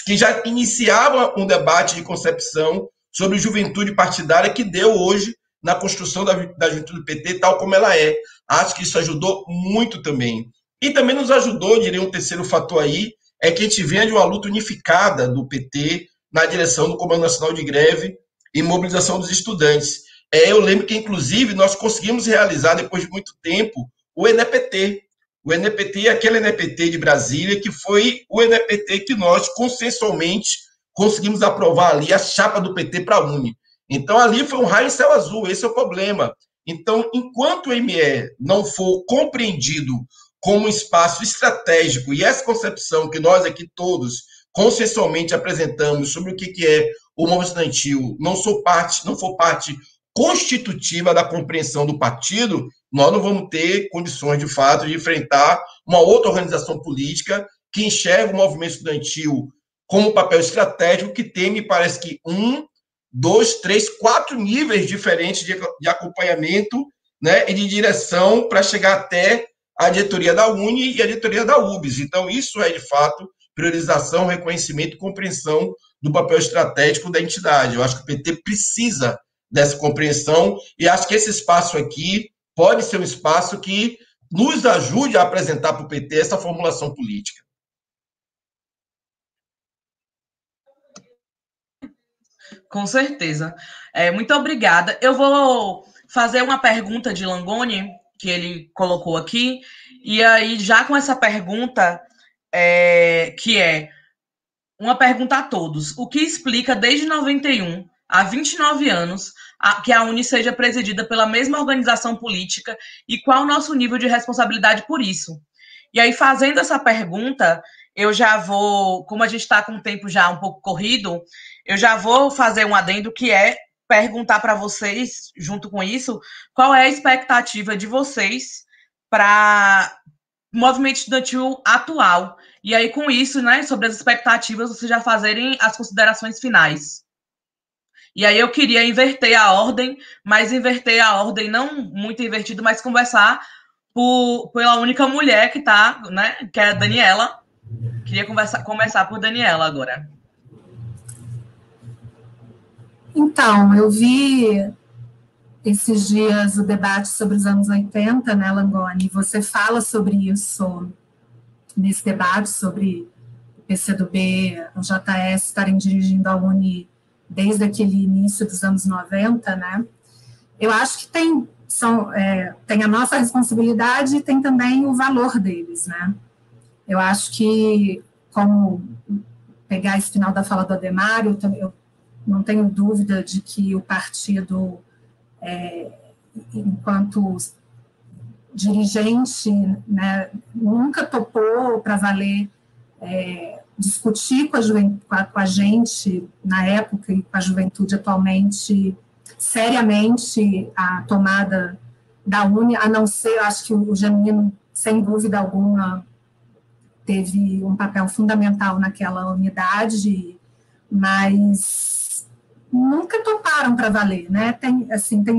que já iniciava um debate de concepção sobre juventude partidária que deu hoje na construção da juventude do PT tal como ela é. Acho que isso ajudou muito também. E também nos ajudou, diria um terceiro fator aí, é que a gente vem de uma luta unificada do PT na direção do Comando Nacional de Greve e mobilização dos estudantes. Eu lembro que, inclusive, nós conseguimos realizar, depois de muito tempo, o ENEPT. O ENEPT é aquele ENEPT de Brasília, que foi o ENEPT que nós, consensualmente, conseguimos aprovar ali a chapa do PT para a Uni. Então, ali foi um raio em céu azul, esse é o problema. Então, enquanto o ME não for compreendido como um espaço estratégico, e essa concepção que nós aqui todos consensualmente apresentamos sobre o que é o movimento estudantil não for parte constitutiva da compreensão do partido, nós não vamos ter condições, de fato, de enfrentar uma outra organização política que enxerga o movimento estudantil como um papel estratégico que tem, me parece que 1, 2, 3, 4 níveis diferentes de acompanhamento, né, e de direção para chegar até a diretoria da Uni e a diretoria da UBS. Então, isso é, de fato, priorização, reconhecimento e compreensão do papel estratégico da entidade. Eu acho que o PT precisa dessa compreensão e acho que esse espaço aqui pode ser um espaço que nos ajude a apresentar para o PT essa formulação política. Com certeza. Muito obrigada. Eu vou fazer uma pergunta de Langoni, que ele colocou aqui, e aí, já com essa pergunta, que é uma pergunta a todos. O que explica, desde 91, há 29 anos, que a Uni seja presidida pela mesma organização política e qual o nosso nível de responsabilidade por isso? E aí, fazendo essa pergunta, eu já vou, como a gente está com o tempo já um pouco corrido, eu já vou fazer um adendo que é perguntar para vocês, junto com isso, qual é a expectativa de vocês para o movimento estudantil atual. E aí, com isso, né, sobre as expectativas, vocês já fazerem as considerações finais. E aí eu queria inverter a ordem, mas inverter a ordem não muito invertido, mas conversar pela única mulher que está, né, que é a Daniela. Queria começar por Daniela agora. Então, eu vi esses dias o debate sobre os anos 80, né, Langoni? Você fala sobre isso nesse debate, sobre o PCdoB, o JS estarem dirigindo a Uni desde aquele início dos anos 90, né? Eu acho que tem a nossa responsabilidade e tem também o valor deles, né? Eu acho que, como pegar esse final da fala do Ademar, eu não tenho dúvida de que o partido, enquanto dirigente, né, nunca topou para valer discutir com a gente, na época, e com a juventude atualmente, seriamente, a tomada da Uni, a não ser, acho que o Janino, sem dúvida alguma, teve um papel fundamental naquela unidade, mas nunca toparam para valer, né? Tem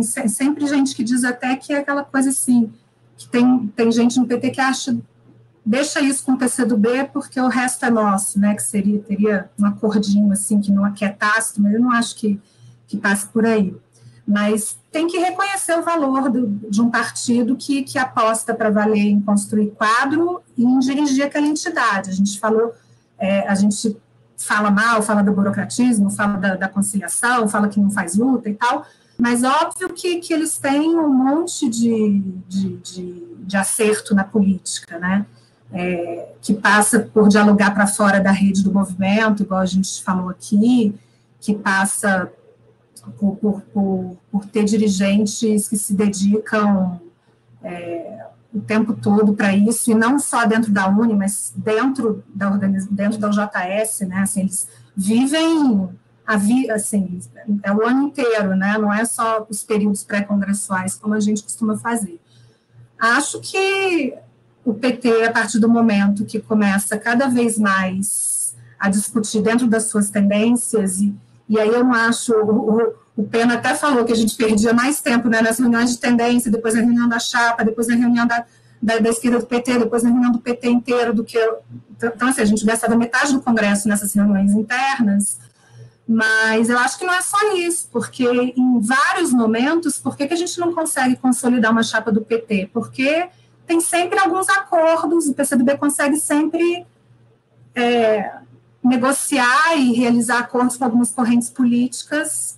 sempre gente que diz até que é aquela coisa assim, que tem gente no PT que acha, deixa isso com o PCdoB porque o resto é nosso, né? Que teria um acordinho assim que não aquietasse, mas eu não acho que passe por aí. Mas tem que reconhecer o valor de um partido que aposta para valer em construir quadro e em dirigir aquela entidade. A gente fala mal, fala do burocratismo, fala da conciliação, fala que não faz luta e tal, mas óbvio que eles têm um monte de acerto na política, né? Que passa por dialogar para fora da rede do movimento, igual a gente falou aqui, que passa por ter dirigentes que se dedicam o tempo todo para isso, e não só dentro da Uni, mas dentro da UJS, né? Assim, eles vivem assim, é o ano inteiro, né? Não é só os períodos pré-congressuais, como a gente costuma fazer. Acho que o PT, a partir do momento que começa cada vez mais a discutir dentro das suas tendências, e aí eu não acho, o Pena até falou que a gente perdia mais tempo, né, nas reuniões de tendência, depois na reunião da chapa, depois na reunião da esquerda do PT, depois na reunião do PT inteiro, então assim, a gente gastava metade do Congresso nessas reuniões internas, mas eu acho que não é só isso, porque em vários momentos, por que a gente não consegue consolidar uma chapa do PT? Porque tem sempre alguns acordos, o PCdoB consegue sempre negociar e realizar acordos com algumas correntes políticas,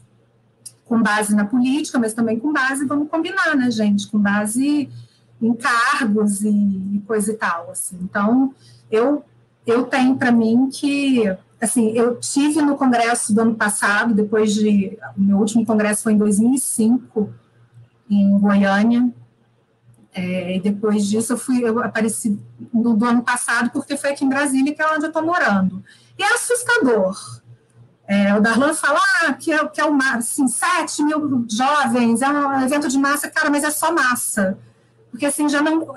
com base na política, mas também com base, vamos combinar, né, gente, com base em cargos e coisa e tal, assim. Então, eu tenho para mim que, assim, eu tive no congresso do ano passado, o meu último congresso foi em 2005, em Goiânia, e depois disso eu apareci do ano passado, porque foi aqui em Brasília, que é onde eu estou morando. E é assustador. O Darlan fala que é uma, assim, 7 mil jovens, é um evento de massa, cara, mas é só massa. Porque, assim, já não...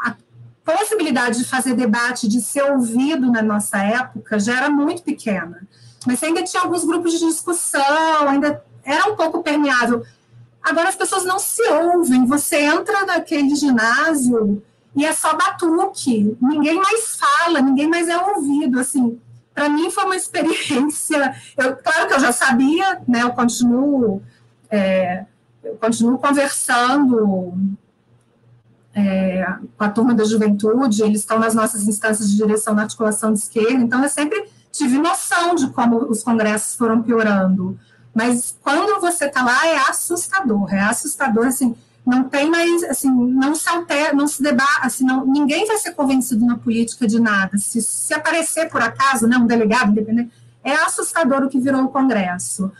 A possibilidade de fazer debate, de ser ouvido na nossa época, já era muito pequena. Mas ainda tinha alguns grupos de discussão, ainda era um pouco permeável. Agora as pessoas não se ouvem. Você entra naquele ginásio e é só batuque. Ninguém mais fala, ninguém mais é ouvido. Assim, para mim foi uma experiência... Claro que eu já sabia, né? Eu continuo conversando com a turma da juventude, eles estão nas nossas instâncias de direção na articulação de esquerda, então eu sempre tive noção de como os congressos foram piorando. Mas quando você está lá, é assustador, assim, não tem mais, assim, não se altera, não se debate, assim, ninguém vai ser convencido na política de nada. Se aparecer por acaso, né, um delegado independente, é assustador o que virou o Congresso.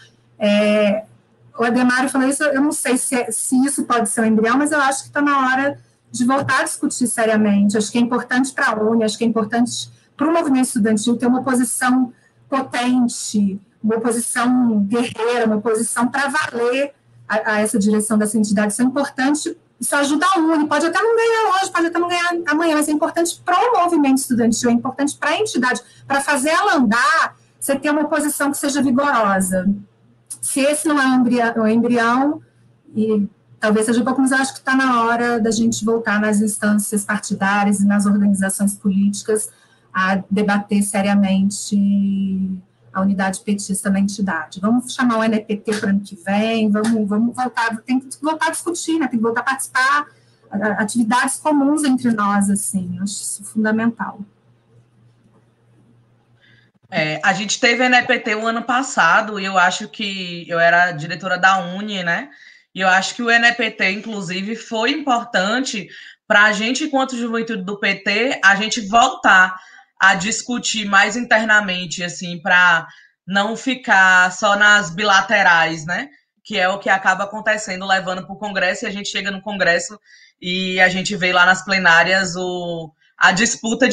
O Ademário falou isso, eu não sei se isso pode ser um embrião, mas eu acho que está na hora de voltar a discutir seriamente. Acho que é importante para a UNE, acho que é importante para o movimento estudantil ter uma oposição potente, uma oposição guerreira, uma oposição para valer a essa direção dessa entidade. Isso é importante, isso ajuda a UNE, pode até não ganhar hoje, pode até não ganhar amanhã, mas é importante para o movimento estudantil, é importante para a entidade, para fazer ela andar, você ter uma oposição que seja vigorosa. Se esse não é o embrião, e talvez seja um pouco, mas eu acho que está na hora da gente voltar nas instâncias partidárias e nas organizações políticas a debater seriamente a unidade petista na entidade. Vamos chamar o NPT para o ano que vem, vamos voltar, tem que voltar a discutir, né? Tem que voltar a participar, atividades comuns entre nós, assim, eu acho isso fundamental. A gente teve NPT o ano passado, e eu acho que eu era diretora da UNE, né? E eu acho que o NPT, inclusive, foi importante para a gente, enquanto juventude do PT, a gente voltar a discutir mais internamente, assim, para não ficar só nas bilaterais, né? Que é o que acaba acontecendo, levando para o Congresso, e a gente chega no Congresso e a gente vê lá nas plenárias a disputa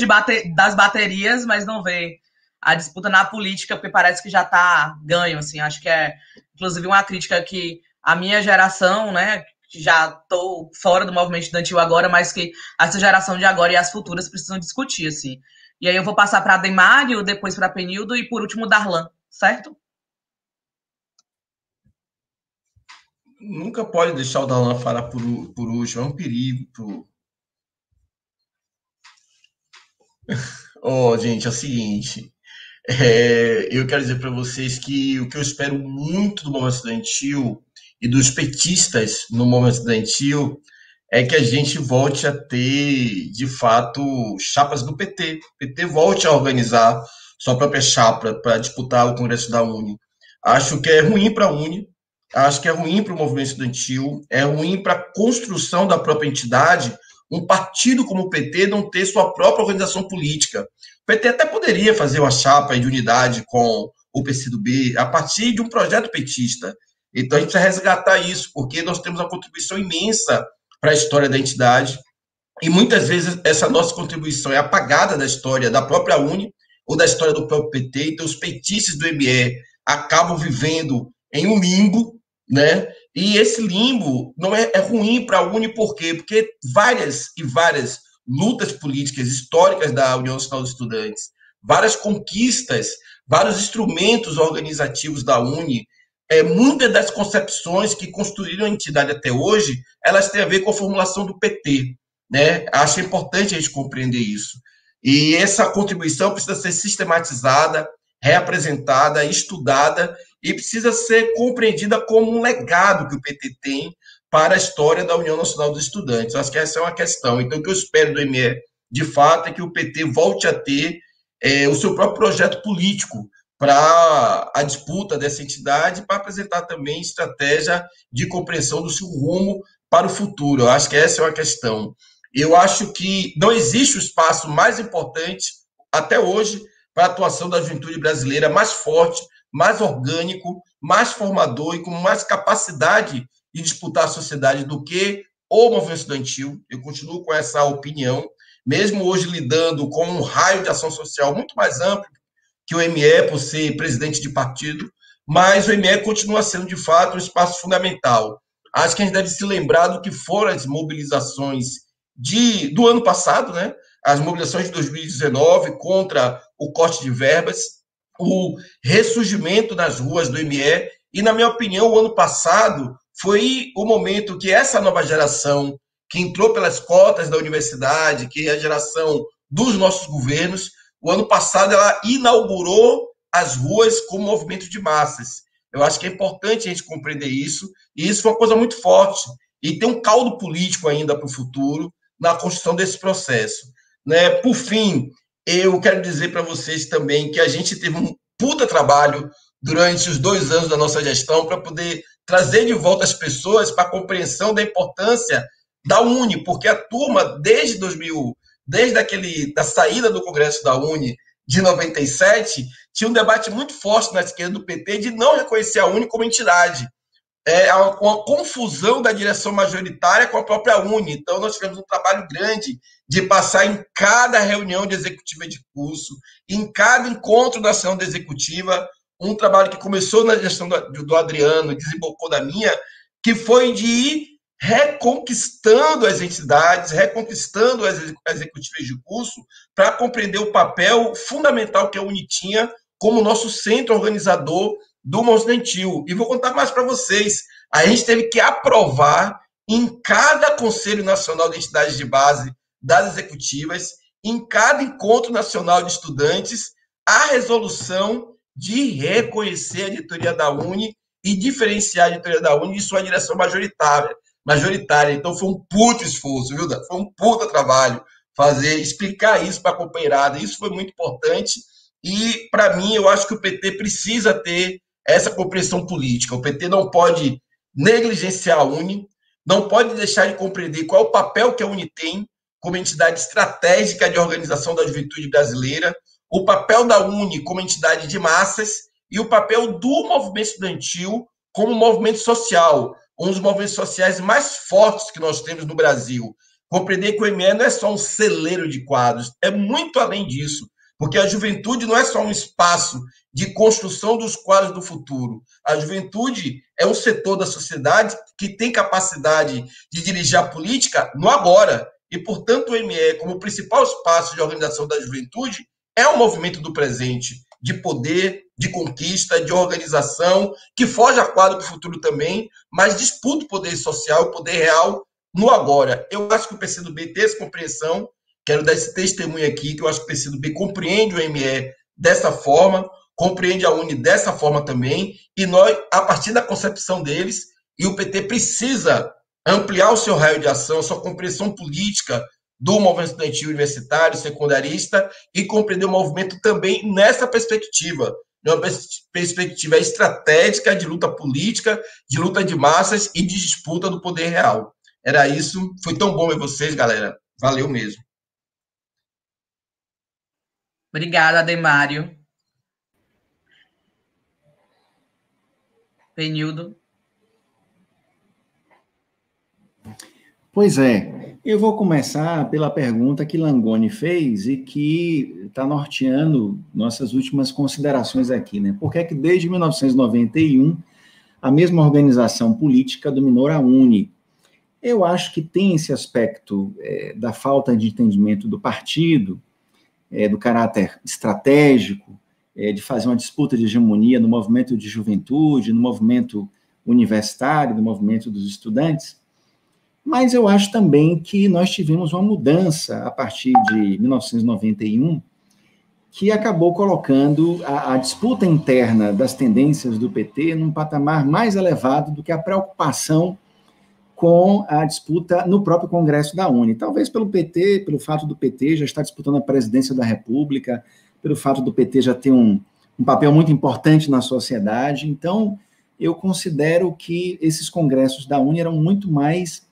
das baterias, mas não vê a disputa na política, porque parece que já está ganho, assim. Acho que é, inclusive, uma crítica que a minha geração, né, já estou fora do movimento estudantil agora, mas que essa geração de agora e as futuras precisam discutir, assim. E aí eu vou passar para Ademário, depois para Penildo e, por último, Darlan, certo? Nunca pode deixar o Darlan falar por último, é um perigo. Gente, é o seguinte, eu quero dizer para vocês que o que eu espero muito do movimento estudantil e dos petistas no movimento estudantil é que a gente volte a ter, de fato, chapas do PT. O PT volte a organizar sua própria chapa para disputar o Congresso da UNE. Acho que é ruim para a UNE, acho que é ruim para o movimento estudantil, é ruim para a construção da própria entidade, um partido como o PT não ter sua própria organização política. O PT até poderia fazer uma chapa de unidade com o PCdoB a partir de um projeto petista. Então a gente precisa resgatar isso, porque nós temos uma contribuição imensa para a história da entidade, e muitas vezes essa nossa contribuição é apagada da história da própria UNE ou da história do próprio PT, então os petistas do ME acabam vivendo em um limbo, né? E esse limbo não é ruim para a UNE, por quê? Porque várias e várias lutas políticas históricas da União Nacional dos Estudantes, várias conquistas, vários instrumentos organizativos da UNE, muitas das concepções que construíram a entidade até hoje, elas têm a ver com a formulação do PT, né? Acho importante a gente compreender isso. E essa contribuição precisa ser sistematizada, reapresentada, estudada, e precisa ser compreendida como um legado que o PT tem para a história da União Nacional dos Estudantes. Acho que essa é uma questão. Então, o que eu espero do ME, de fato, é que o PT volte a ter o seu próprio projeto político para a disputa dessa entidade, para apresentar também estratégia de compreensão do seu rumo para o futuro. Eu acho que essa é uma questão. Eu acho que não existe o espaço mais importante, até hoje, para a atuação da juventude brasileira mais forte, mais orgânico, mais formador e com mais capacidade de disputar a sociedade do que o movimento estudantil. Eu continuo com essa opinião, mesmo hoje lidando com um raio de ação social muito mais amplo que o ME, por ser presidente de partido, mas o ME continua sendo, de fato, um espaço fundamental. Acho que a gente deve se lembrar do que foram as mobilizações do ano passado, né? As mobilizações de 2019 contra o corte de verbas, o ressurgimento nas ruas do ME, e, na minha opinião, o ano passado foi o momento que essa nova geração, que entrou pelas cotas da universidade, que é a geração dos nossos governos, o ano passado ela inaugurou as ruas como movimento de massas. Eu acho que é importante a gente compreender isso, e isso foi uma coisa muito forte, e tem um caldo político ainda para o futuro na construção desse processo. Né? Por fim, eu quero dizer para vocês também que a gente teve um puta trabalho durante os 2 anos da nossa gestão para poder trazer de volta as pessoas para a compreensão da importância da UNE, porque a turma, desde da saída do Congresso da UNE de 97, tinha um debate muito forte na esquerda do PT de não reconhecer a UNE como entidade. Uma confusão da direção majoritária com a própria UNE. Então, nós tivemos um trabalho grande de passar em cada reunião de executiva de curso, em cada encontro nacional da executiva, um trabalho que começou na gestão do Adriano, desembocou da minha, que foi de ir reconquistando as entidades, reconquistando as executivas de curso, para compreender o papel fundamental que a UNE tinha como nosso centro organizador do movimento estudantil. E vou contar mais para vocês. A gente teve que aprovar em cada Conselho Nacional de Entidades de Base das executivas, em cada encontro nacional de estudantes, a resolução de reconhecer a diretoria da UNE e diferenciar a diretoria da UNE de sua direção majoritária. Então, foi um puto esforço, viu, Dan? Foi um puta trabalho explicar isso para a companheirada. Isso foi muito importante. E, para mim, eu acho que o PT precisa ter essa compreensão política. O PT não pode negligenciar a UNE, não pode deixar de compreender qual é o papel que a UNE tem como entidade estratégica de organização da juventude brasileira, o papel da UNE como entidade de massas e o papel do movimento estudantil como movimento social, um dos movimentos sociais mais fortes que nós temos no Brasil. Compreender que o ME não é só um celeiro de quadros, é muito além disso, porque a juventude não é só um espaço de construção dos quadros do futuro. A juventude é um setor da sociedade que tem capacidade de dirigir a política no agora. E, portanto, o ME, como principal espaço de organização da juventude, é um movimento do presente, de poder, de conquista, de organização, que foge a quadro do futuro também, mas disputa o poder social, o poder real no agora. Eu acho que o PCdoB tem essa compreensão, quero dar esse testemunho aqui, que eu acho que o PCdoB compreende o ME dessa forma, compreende a UNE dessa forma também, e nós, a partir da concepção deles, e o PT precisa ampliar o seu raio de ação, sua compreensão política do movimento estudantil universitário, secundarista, e compreender o movimento também nessa perspectiva, uma perspectiva estratégica de luta política, de luta de massas e de disputa do poder real. Era isso, foi tão bom ver vocês, galera. Valeu mesmo. Obrigada, Ademário. Benildo. Pois é, eu vou começar pela pergunta que Langoni fez e que está norteando nossas últimas considerações aqui, né? Por que é que desde 1991 a mesma organização política dominou a UNE? Eu acho que tem esse aspecto da falta de entendimento do partido, do caráter estratégico, de fazer uma disputa de hegemonia no movimento de juventude, no movimento universitário, no movimento dos estudantes. Mas eu acho também que nós tivemos uma mudança a partir de 1991, que acabou colocando a disputa interna das tendências do PT num patamar mais elevado do que a preocupação com a disputa no próprio Congresso da UNE. Talvez pelo PT, pelo fato do PT já estar disputando a presidência da República, pelo fato do PT já ter um papel muito importante na sociedade. Então, eu considero que esses congressos da UNE eram muito mais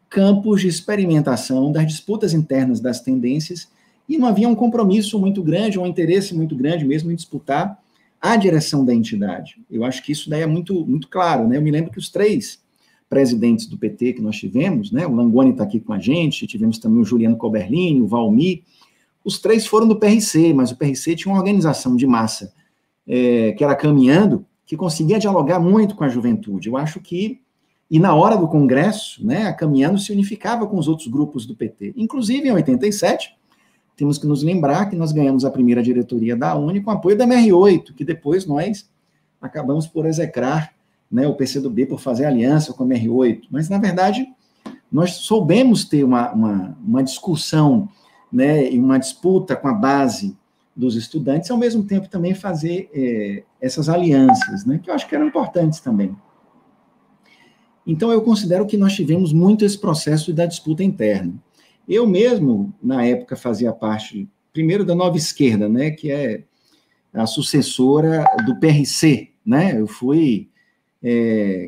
campos de experimentação das disputas internas das tendências, e não havia um compromisso muito grande, um interesse muito grande mesmo em disputar a direção da entidade. Eu acho que isso daí é muito, muito claro, né? Eu me lembro que os 3 presidentes do PT que nós tivemos, né? O Langoni está aqui com a gente, tivemos também o Juliano Koberlini, o Valmir, os 3 foram do PRC, mas o PRC tinha uma organização de massa que era Caminhando, que conseguia dialogar muito com a juventude. Eu acho que, e na hora do Congresso, né, a Caminhando se unificava com os outros grupos do PT. Inclusive, em 87, temos que nos lembrar que nós ganhamos a primeira diretoria da UNE com apoio da MR8, que depois nós acabamos por execrar, né, o PCdoB por fazer aliança com a MR8. Mas, na verdade, nós soubemos ter uma discussão, né, e uma disputa com a base dos estudantes, e ao mesmo tempo também fazer essas alianças, né, que eu acho que eram importantes também. Então, eu considero que nós tivemos muito esse processo da disputa interna. Eu mesmo, na época, fazia parte, primeiro, da Nova Esquerda, né, que é a sucessora do PRC, né, eu fui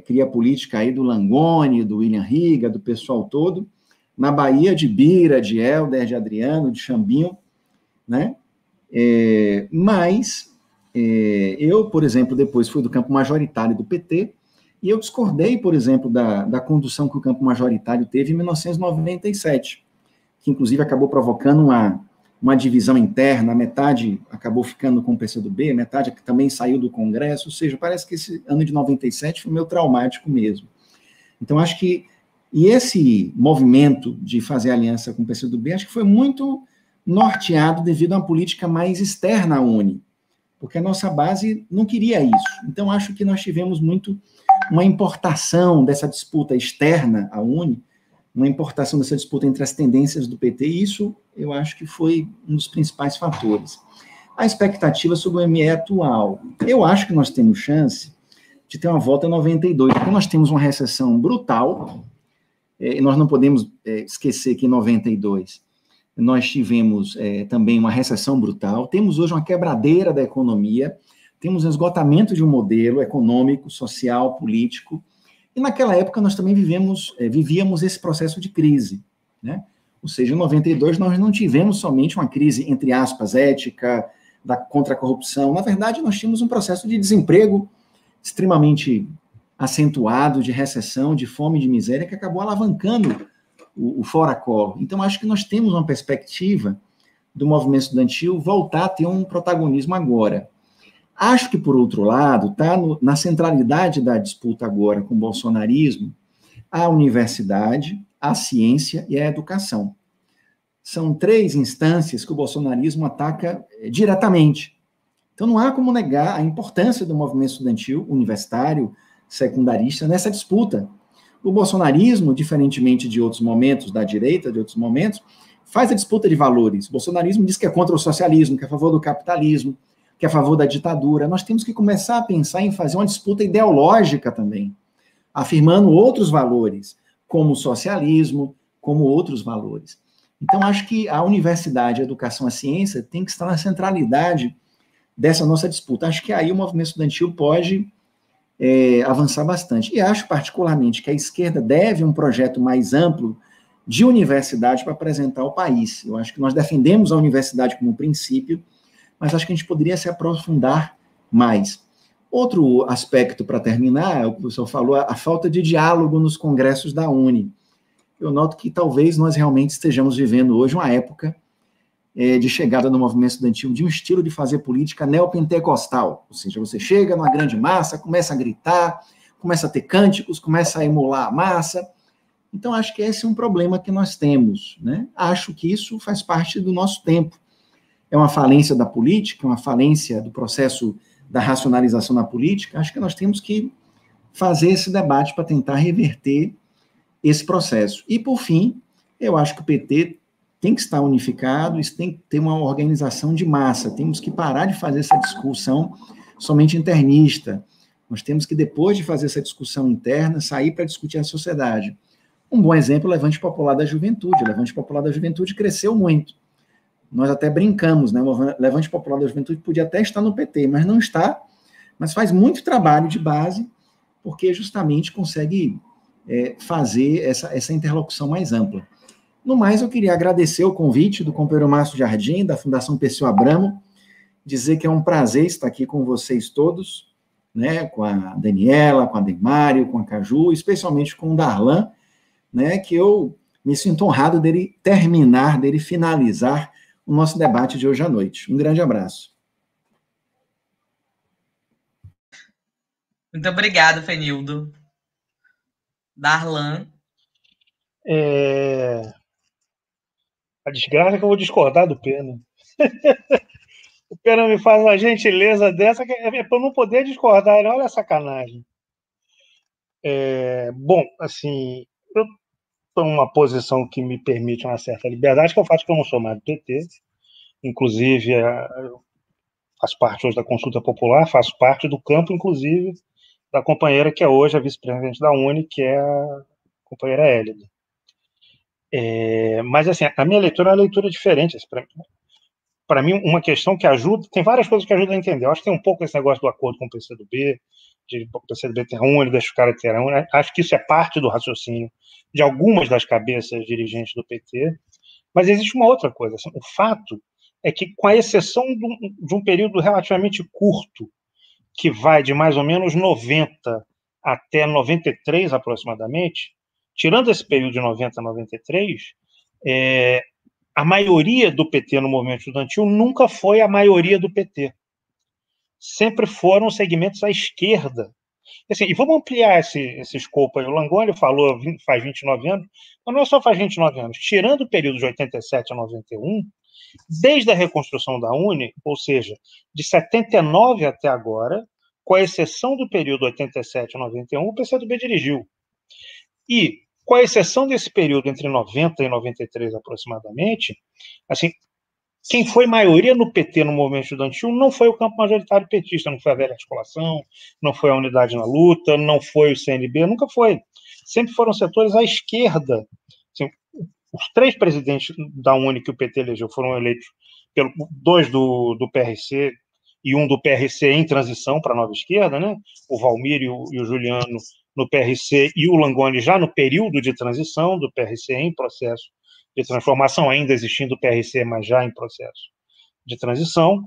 cria política aí do Langoni, do William Riga, do pessoal todo, na Bahia de Bira, de Helder, de Adriano, de Chambinho, né, mas eu, por exemplo, depois fui do campo majoritário do PT, e eu discordei, por exemplo, da condução que o campo majoritário teve em 1997, que inclusive acabou provocando uma divisão interna, a metade acabou ficando com o PCdoB, a metade também saiu do Congresso, ou seja, parece que esse ano de 97 foi meio traumático mesmo. Então, acho que, e esse movimento de fazer aliança com o PCdoB, acho que foi muito norteado devido a uma política mais externa à UNE, porque a nossa base não queria isso. Então, acho que nós tivemos muito uma importação dessa disputa externa à UNE, uma importação dessa disputa entre as tendências do PT, e isso eu acho que foi um dos principais fatores. A expectativa sobre o ME atual. Eu acho que nós temos chance de ter uma volta em 92, porque nós temos uma recessão brutal, e nós não podemos esquecer que em 92 nós tivemos também uma recessão brutal, temos hoje uma quebradeira da economia, temos um esgotamento de um modelo econômico, social, político, e naquela época nós também vivíamos esse processo de crise, né? Ou seja, em 92 nós não tivemos somente uma crise, entre aspas, ética, contra a corrupção. Na verdade, nós tínhamos um processo de desemprego extremamente acentuado, de recessão, de fome, de miséria, que acabou alavancando o fora-colo. Então, acho que nós temos uma perspectiva do movimento estudantil voltar a ter um protagonismo agora. Acho que, por outro lado, está na centralidade da disputa agora com o bolsonarismo a universidade, a ciência e a educação. São 3 instâncias que o bolsonarismo ataca diretamente. Então, não há como negar a importância do movimento estudantil, universitário, secundarista, nessa disputa. O bolsonarismo, diferentemente de outros momentos, da direita, de outros momentos, faz a disputa de valores. O bolsonarismo diz que é contra o socialismo, que é a favor do capitalismo, que é a favor da ditadura. Nós temos que começar a pensar em fazer uma disputa ideológica também, afirmando outros valores, como o socialismo, como outros valores. Então, acho que a universidade, a educação, a ciência tem que estar na centralidade dessa nossa disputa. Acho que aí o movimento estudantil pode avançar bastante. E acho, particularmente, que a esquerda deve um projeto mais amplo de universidade para apresentar ao país. Eu acho que nós defendemos a universidade como princípio, mas acho que a gente poderia se aprofundar mais. Outro aspecto, para terminar, o professor falou, a falta de diálogo nos congressos da UNE. Eu noto que talvez nós realmente estejamos vivendo hoje uma época de chegada no movimento estudantil de um estilo de fazer política neopentecostal, ou seja, você chega numa grande massa, começa a gritar, começa a ter cânticos, começa a emular a massa. Então, acho que esse é um problema que nós temos, né? Acho que isso faz parte do nosso tempo. É uma falência da política, uma falência do processo da racionalização na política. Acho que nós temos que fazer esse debate para tentar reverter esse processo. E, por fim, eu acho que o PT tem que estar unificado, isso tem que ter uma organização de massa, temos que parar de fazer essa discussão somente internista. Nós temos que, depois de fazer essa discussão interna, sair para discutir a sociedade. Um bom exemplo, o Levante Popular da Juventude. O Levante Popular da Juventude cresceu muito. Nós até brincamos, né? O Levante Popular da Juventude podia até estar no PT, mas não está, mas faz muito trabalho de base, porque justamente consegue fazer essa interlocução mais ampla. No mais, eu queria agradecer o convite do companheiro Márcio Jardim, da Fundação Perseu Abramo, dizer que é um prazer estar aqui com vocês todos, né, com a Daniela, com a Demário, com a Caju, especialmente com o Darlan, né, que eu me sinto honrado dele terminar, dele finalizar o nosso debate de hoje à noite. Um grande abraço. Muito obrigado, Fenildo. Darlan. A desgraça é que eu vou discordar do Pena. O Pena me faz uma gentileza dessa que é para eu não poder discordar. Olha a sacanagem. Bom, assim, eu estou numa posição que me permite uma certa liberdade, que é o fato que eu não sou mais do PT. Inclusive, eu faço parte hoje da Consulta Popular, faço parte do campo, inclusive, da companheira que é hoje a vice-presidente da UNE, que é a companheira Hélida. Mas, assim, a minha leitura é uma leitura diferente. Para mim, uma questão que ajuda, tem várias coisas que ajudam a entender. Eu acho que tem um pouco esse negócio do acordo com o PCdoB, de o PCdoB ter a UNE, deixa o cara ter a UNE. Acho que isso é parte do raciocínio de algumas das cabeças dirigentes do PT. Mas existe uma outra coisa. Assim, o fato é que, com a exceção de um período relativamente curto, que vai de mais ou menos 90 até 93 aproximadamente, tirando esse período de 90 a 93, a maioria do PT no movimento estudantil nunca foi a maioria do PT. Sempre foram segmentos à esquerda. Assim, e vamos ampliar esse escopo aí. O Langoni falou faz 29 anos, mas não é só faz 29 anos. Tirando o período de 87 a 91, desde a reconstrução da UNE, ou seja, de 79 até agora, com a exceção do período 87 a 91, o PCdoB dirigiu. E, com a exceção desse período entre 90 e 93 aproximadamente, assim, quem foi maioria no PT no movimento estudantil não foi o campo majoritário petista, não foi a velha articulação, não foi a Unidade na Luta, não foi o CNB, nunca foi. Sempre foram setores à esquerda. Assim, os 3 presidentes da UNE que o PT elegeu foram eleitos, dois do PRC e um do PRC em transição para a nova esquerda, né? O Valmir e o Juliano no PRC e o Langoni já no período de transição do PRC em processo de transformação, ainda existindo o PRC, mas já em processo de transição.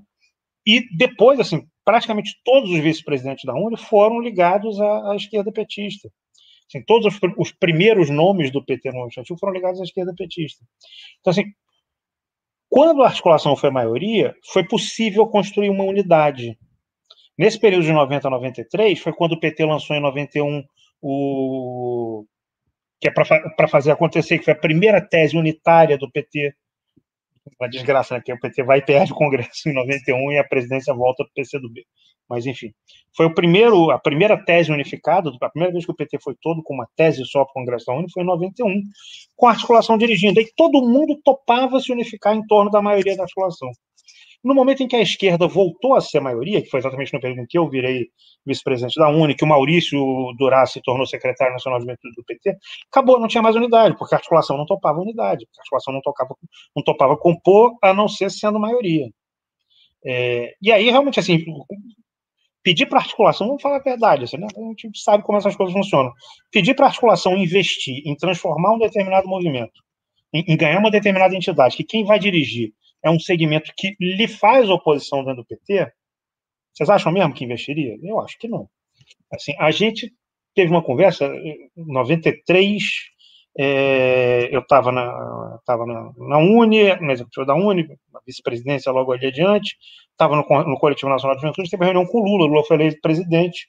E depois, assim, praticamente todos os vice-presidentes da UNE foram ligados à esquerda petista. Assim, todos os primeiros nomes do PT no movimento foram ligados à esquerda petista. Então, assim, quando a articulação foi maioria, foi possível construir uma unidade. Nesse período de 90 a 93, foi quando o PT lançou em 91 que é para fazer acontecer, que foi a primeira tese unitária do PT. Uma desgraça, né? Que o PT vai e perde o Congresso em 91 e a presidência volta para o PCdoB. Mas, enfim, foi a primeira tese unificada, a primeira vez que o PT foi todo com uma tese só para o Congresso da UNE foi em 91, com a articulação dirigindo. Aí todo mundo topava se unificar em torno da maioria da articulação. No momento em que a esquerda voltou a ser a maioria, que foi exatamente no período em que eu virei vice-presidente da UNE, que o Maurício Durá se tornou secretário nacional de juventude do PT, acabou, não tinha mais unidade, porque a articulação não topava unidade, a articulação não topava compor, a não ser sendo maioria. E aí, realmente, assim, pedir para a articulação, vamos falar a verdade, assim, né? A gente sabe como essas coisas funcionam. Pedir para a articulação investir em transformar um determinado movimento, em ganhar uma determinada entidade, que quem vai dirigir é um segmento que lhe faz oposição dentro do PT, vocês acham mesmo que investiria? Eu acho que não. Assim, a gente teve uma conversa, em 93, eu estava na UNE, na executiva da UNE, na vice-presidência logo ali adiante, estava no Coletivo Nacional de Juventude, teve uma reunião com o Lula foi eleito presidente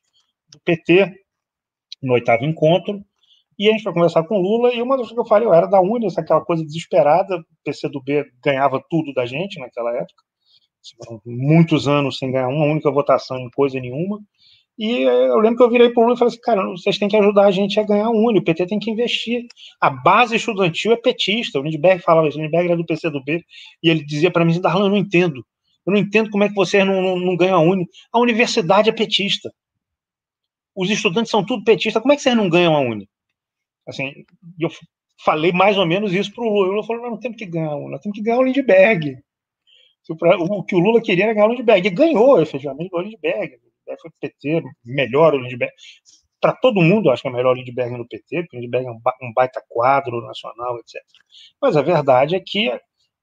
do PT no 8º encontro, e a gente foi conversar com o Lula, e uma das coisas que eu falei, eu era da UNE, aquela coisa desesperada, o PCdoB ganhava tudo da gente naquela época, muitos anos sem ganhar uma única votação em coisa nenhuma, e eu lembro que eu virei para o Lula e falei assim, cara, vocês têm que ajudar a gente a ganhar a UNE, o PT tem que investir, a base estudantil é petista, o Lindbergh falava isso, o Lindbergh era do PCdoB, e ele dizia para mim, Darlan, eu não entendo como é que vocês não ganham a UNE, a universidade é petista, os estudantes são tudo petistas, como é que vocês não ganham a UNE? Assim, eu falei mais ou menos isso para o Lula. O Lula falou: nós não temos que ganhar um, nós temos que ganhar o Lindbergh. O que o Lula queria era ganhar o Lindbergh. E ganhou, efetivamente, o Lindbergh. Foi o PT, melhor o Lindbergh. Para todo mundo, acho que é melhor o Lindbergh no PT, porque o Lindbergh é um baita quadro nacional, etc. Mas a verdade é que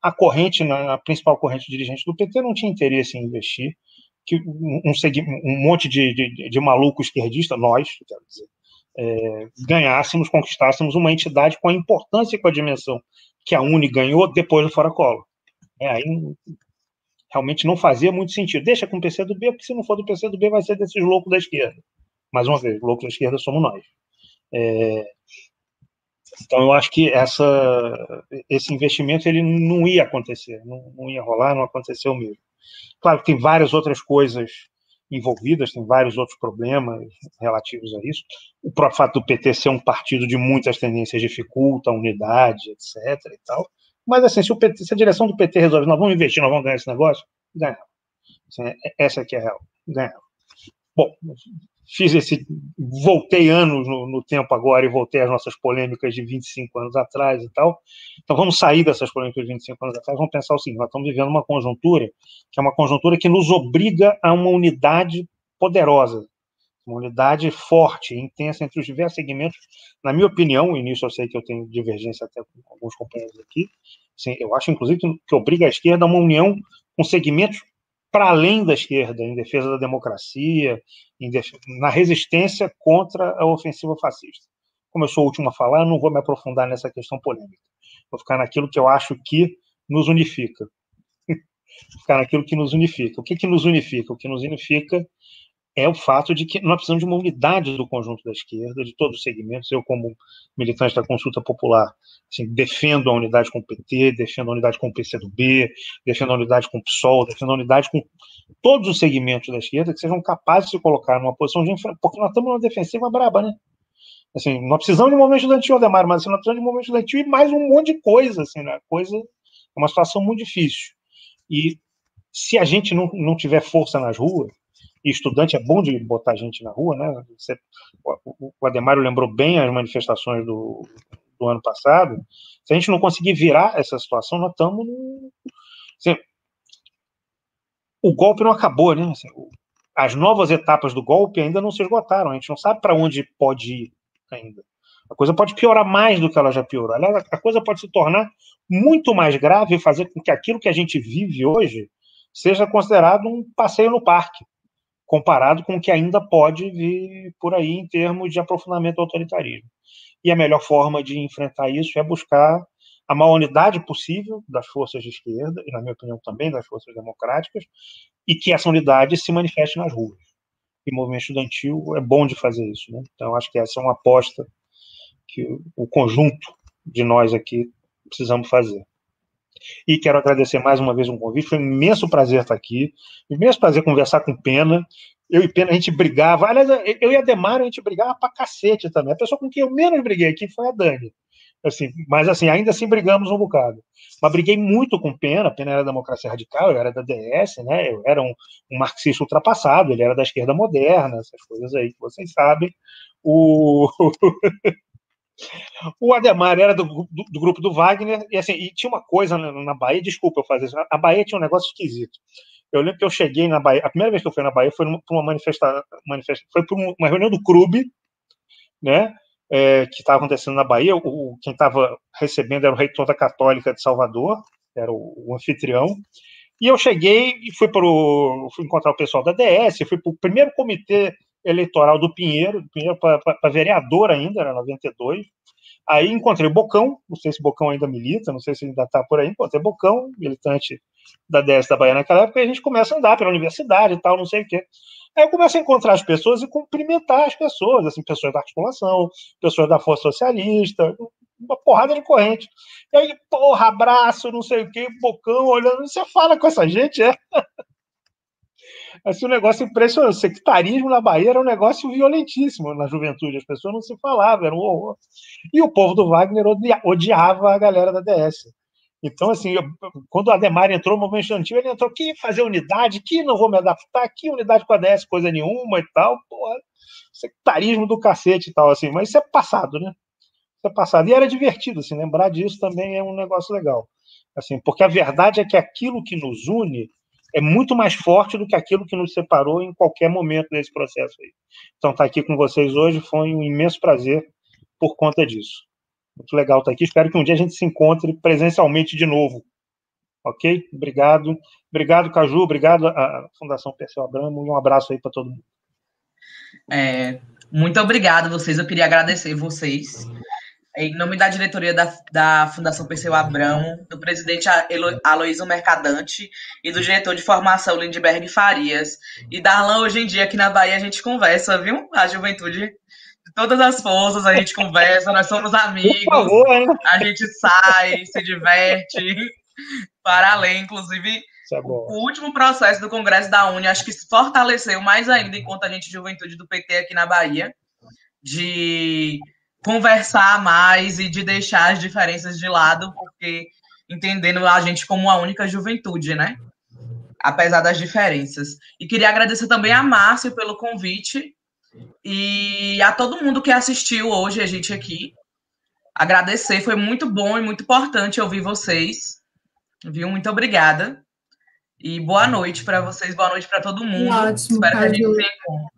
a corrente, a principal corrente dirigente do PT não tinha interesse em investir, que um monte de maluco esquerdista, nós, quero dizer, ganhássemos, conquistássemos uma entidade com a importância e com a dimensão que a UNE ganhou depois do Fora Collor. Aí realmente não fazia muito sentido. Deixa com o PCdoB, porque se não for do PCdoB vai ser desses loucos da esquerda. Mais uma vez, loucos da esquerda somos nós. Então eu acho que esse investimento ele não ia acontecer, não ia rolar, não aconteceu mesmo. Claro que tem várias outras coisas envolvidas, tem vários outros problemas relativos a isso. O próprio fato do PT ser um partido de muitas tendências dificulta a unidade, etc. e tal. Mas assim, se a direção do PT resolve, nós vamos investir, nós vamos ganhar esse negócio, ganhamos. Assim, essa aqui é a real, ganhamos. Bom, voltei anos no tempo agora e voltei às nossas polêmicas de 25 anos atrás e tal. Então vamos sair dessas polêmicas de 25 anos atrás, vamos pensar o seguinte: nós estamos vivendo uma conjuntura que é uma conjuntura que nos obriga a uma unidade poderosa, uma unidade forte, intensa entre os diversos segmentos. Na minha opinião, e nisso eu sei que eu tenho divergência até com alguns companheiros aqui, assim, eu acho inclusive que obriga a esquerda a uma união com segmentos para além da esquerda, em defesa da democracia, na resistência contra a ofensiva fascista. Como eu sou o último a falar, eu não vou me aprofundar nessa questão polêmica. Vou ficar naquilo que eu acho que nos unifica. Ficar naquilo que nos unifica. O que nos unifica? O que nos unifica é o fato de que nós precisamos de uma unidade do conjunto da esquerda, de todos os segmentos. Eu, como militante da Consulta Popular, assim, defendo a unidade com o PT, defendo a unidade com o PCdoB, defendo a unidade com o PSOL, defendo a unidade com todos os segmentos da esquerda que sejam capazes de se colocar numa posição de enfrentamento, porque nós estamos numa defensiva braba, né? Assim, nós precisamos de um movimento estudantil, Ademar, mas assim, nós precisamos de um movimento estudantil e mais um monte de coisa, assim, né? É uma situação muito difícil. E se a gente não tiver força nas ruas, e estudante é bom de botar gente na rua, né? O Ademário lembrou bem as manifestações do ano passado. Se a gente não conseguir virar essa situação, nós estamos assim, o golpe não acabou, né? Assim, as novas etapas do golpe ainda não se esgotaram. A gente não sabe para onde pode ir ainda. A coisa pode piorar mais do que ela já piorou. Aliás, a coisa pode se tornar muito mais grave e fazer com que aquilo que a gente vive hoje seja considerado um passeio no parque, comparado com o que ainda pode vir por aí em termos de aprofundamento do autoritarismo. E a melhor forma de enfrentar isso é buscar a maior unidade possível das forças de esquerda, e, na minha opinião, também das forças democráticas, e que essa unidade se manifeste nas ruas. E o movimento estudantil é bom de fazer isso, né? Então, acho que essa é uma aposta que o conjunto de nós aqui precisamos fazer. E quero agradecer mais uma vez o convite, foi um imenso prazer estar aqui, imenso prazer conversar com Pena. Eu e Pena, a gente brigava, aliás, eu e a Ademar, a gente brigava pra cacete também. A pessoa com quem eu menos briguei aqui foi a Dani. Assim, mas assim, ainda assim brigamos um bocado. Mas briguei muito com Pena era da Democracia Radical, eu era da DS, né? Eu era um marxista ultrapassado, ele era da esquerda moderna, essas coisas aí que vocês sabem. O Ademar era do grupo do Wagner, e assim, e tinha uma coisa na Bahia, desculpa eu fazer isso, a Bahia tinha um negócio esquisito. Eu lembro que eu cheguei na Bahia, a primeira vez que eu fui na Bahia foi para uma manifestação, foi para uma reunião do CRUB, né, que estava acontecendo na Bahia. Quem estava recebendo era o reitor da Católica de Salvador, era o anfitrião, e eu cheguei e fui encontrar o pessoal da DS, fui para o primeiro comitê eleitoral do Pinheiro para vereador ainda, era 92. Aí encontrei o Bocão, não sei se o Bocão ainda milita, não sei se ele ainda está por aí, encontrei o Bocão, militante da DS da Bahia naquela época, e a gente começa a andar pela universidade e tal, não sei o quê. Aí eu começo a encontrar as pessoas e cumprimentar as pessoas, assim, pessoas da articulação, pessoas da Força Socialista, uma porrada de corrente. E aí, porra, abraço, não sei o quê, Bocão olhando, você fala com essa gente, é? Assim, um negócio impressionante. O sectarismo na Bahia era um negócio violentíssimo na juventude, as pessoas não se falavam, era um horror. E o povo do Wagner odiava a galera da DS. Então, assim, quando o Ademar entrou no movimento estudantil, ele entrou, que fazer unidade, que não vou me adaptar, que unidade com a DS, coisa nenhuma e tal, porra, sectarismo do cacete e tal, assim, mas isso é passado, né? ser passado. E era divertido, assim, lembrar disso também é um negócio legal. Assim, porque a verdade é que aquilo que nos une é muito mais forte do que aquilo que nos separou em qualquer momento desse processo aí. Então, estar aqui com vocês hoje foi um imenso prazer por conta disso. Muito legal estar aqui. Espero que um dia a gente se encontre presencialmente de novo. Ok? Obrigado. Obrigado, Caju. Obrigado à Fundação Perseu Abramo. E um abraço aí para todo mundo. Muito obrigado a vocês. Eu queria agradecer vocês. Em nome da diretoria da Fundação Perseu Abramo, do presidente Aloysio Mercadante e do diretor de formação Lindbergh Farias. E Darlan, hoje em dia, aqui na Bahia, a gente conversa, viu? A juventude de todas as forças, a gente conversa, nós somos amigos, por favor, hein? A gente sai, se diverte, para além, inclusive, o último processo do Congresso da UNE, acho que se fortaleceu mais ainda enquanto a gente juventude do PT aqui na Bahia, de conversar mais e de deixar as diferenças de lado, porque entendendo a gente como a única juventude, né? Apesar das diferenças. E queria agradecer também a Márcio pelo convite e a todo mundo que assistiu hoje a gente aqui. Agradecer, foi muito bom e muito importante ouvir vocês. Viu? Muito obrigada. E boa noite para vocês, boa noite para todo mundo. Ótimo, Espero que a gente se encontre.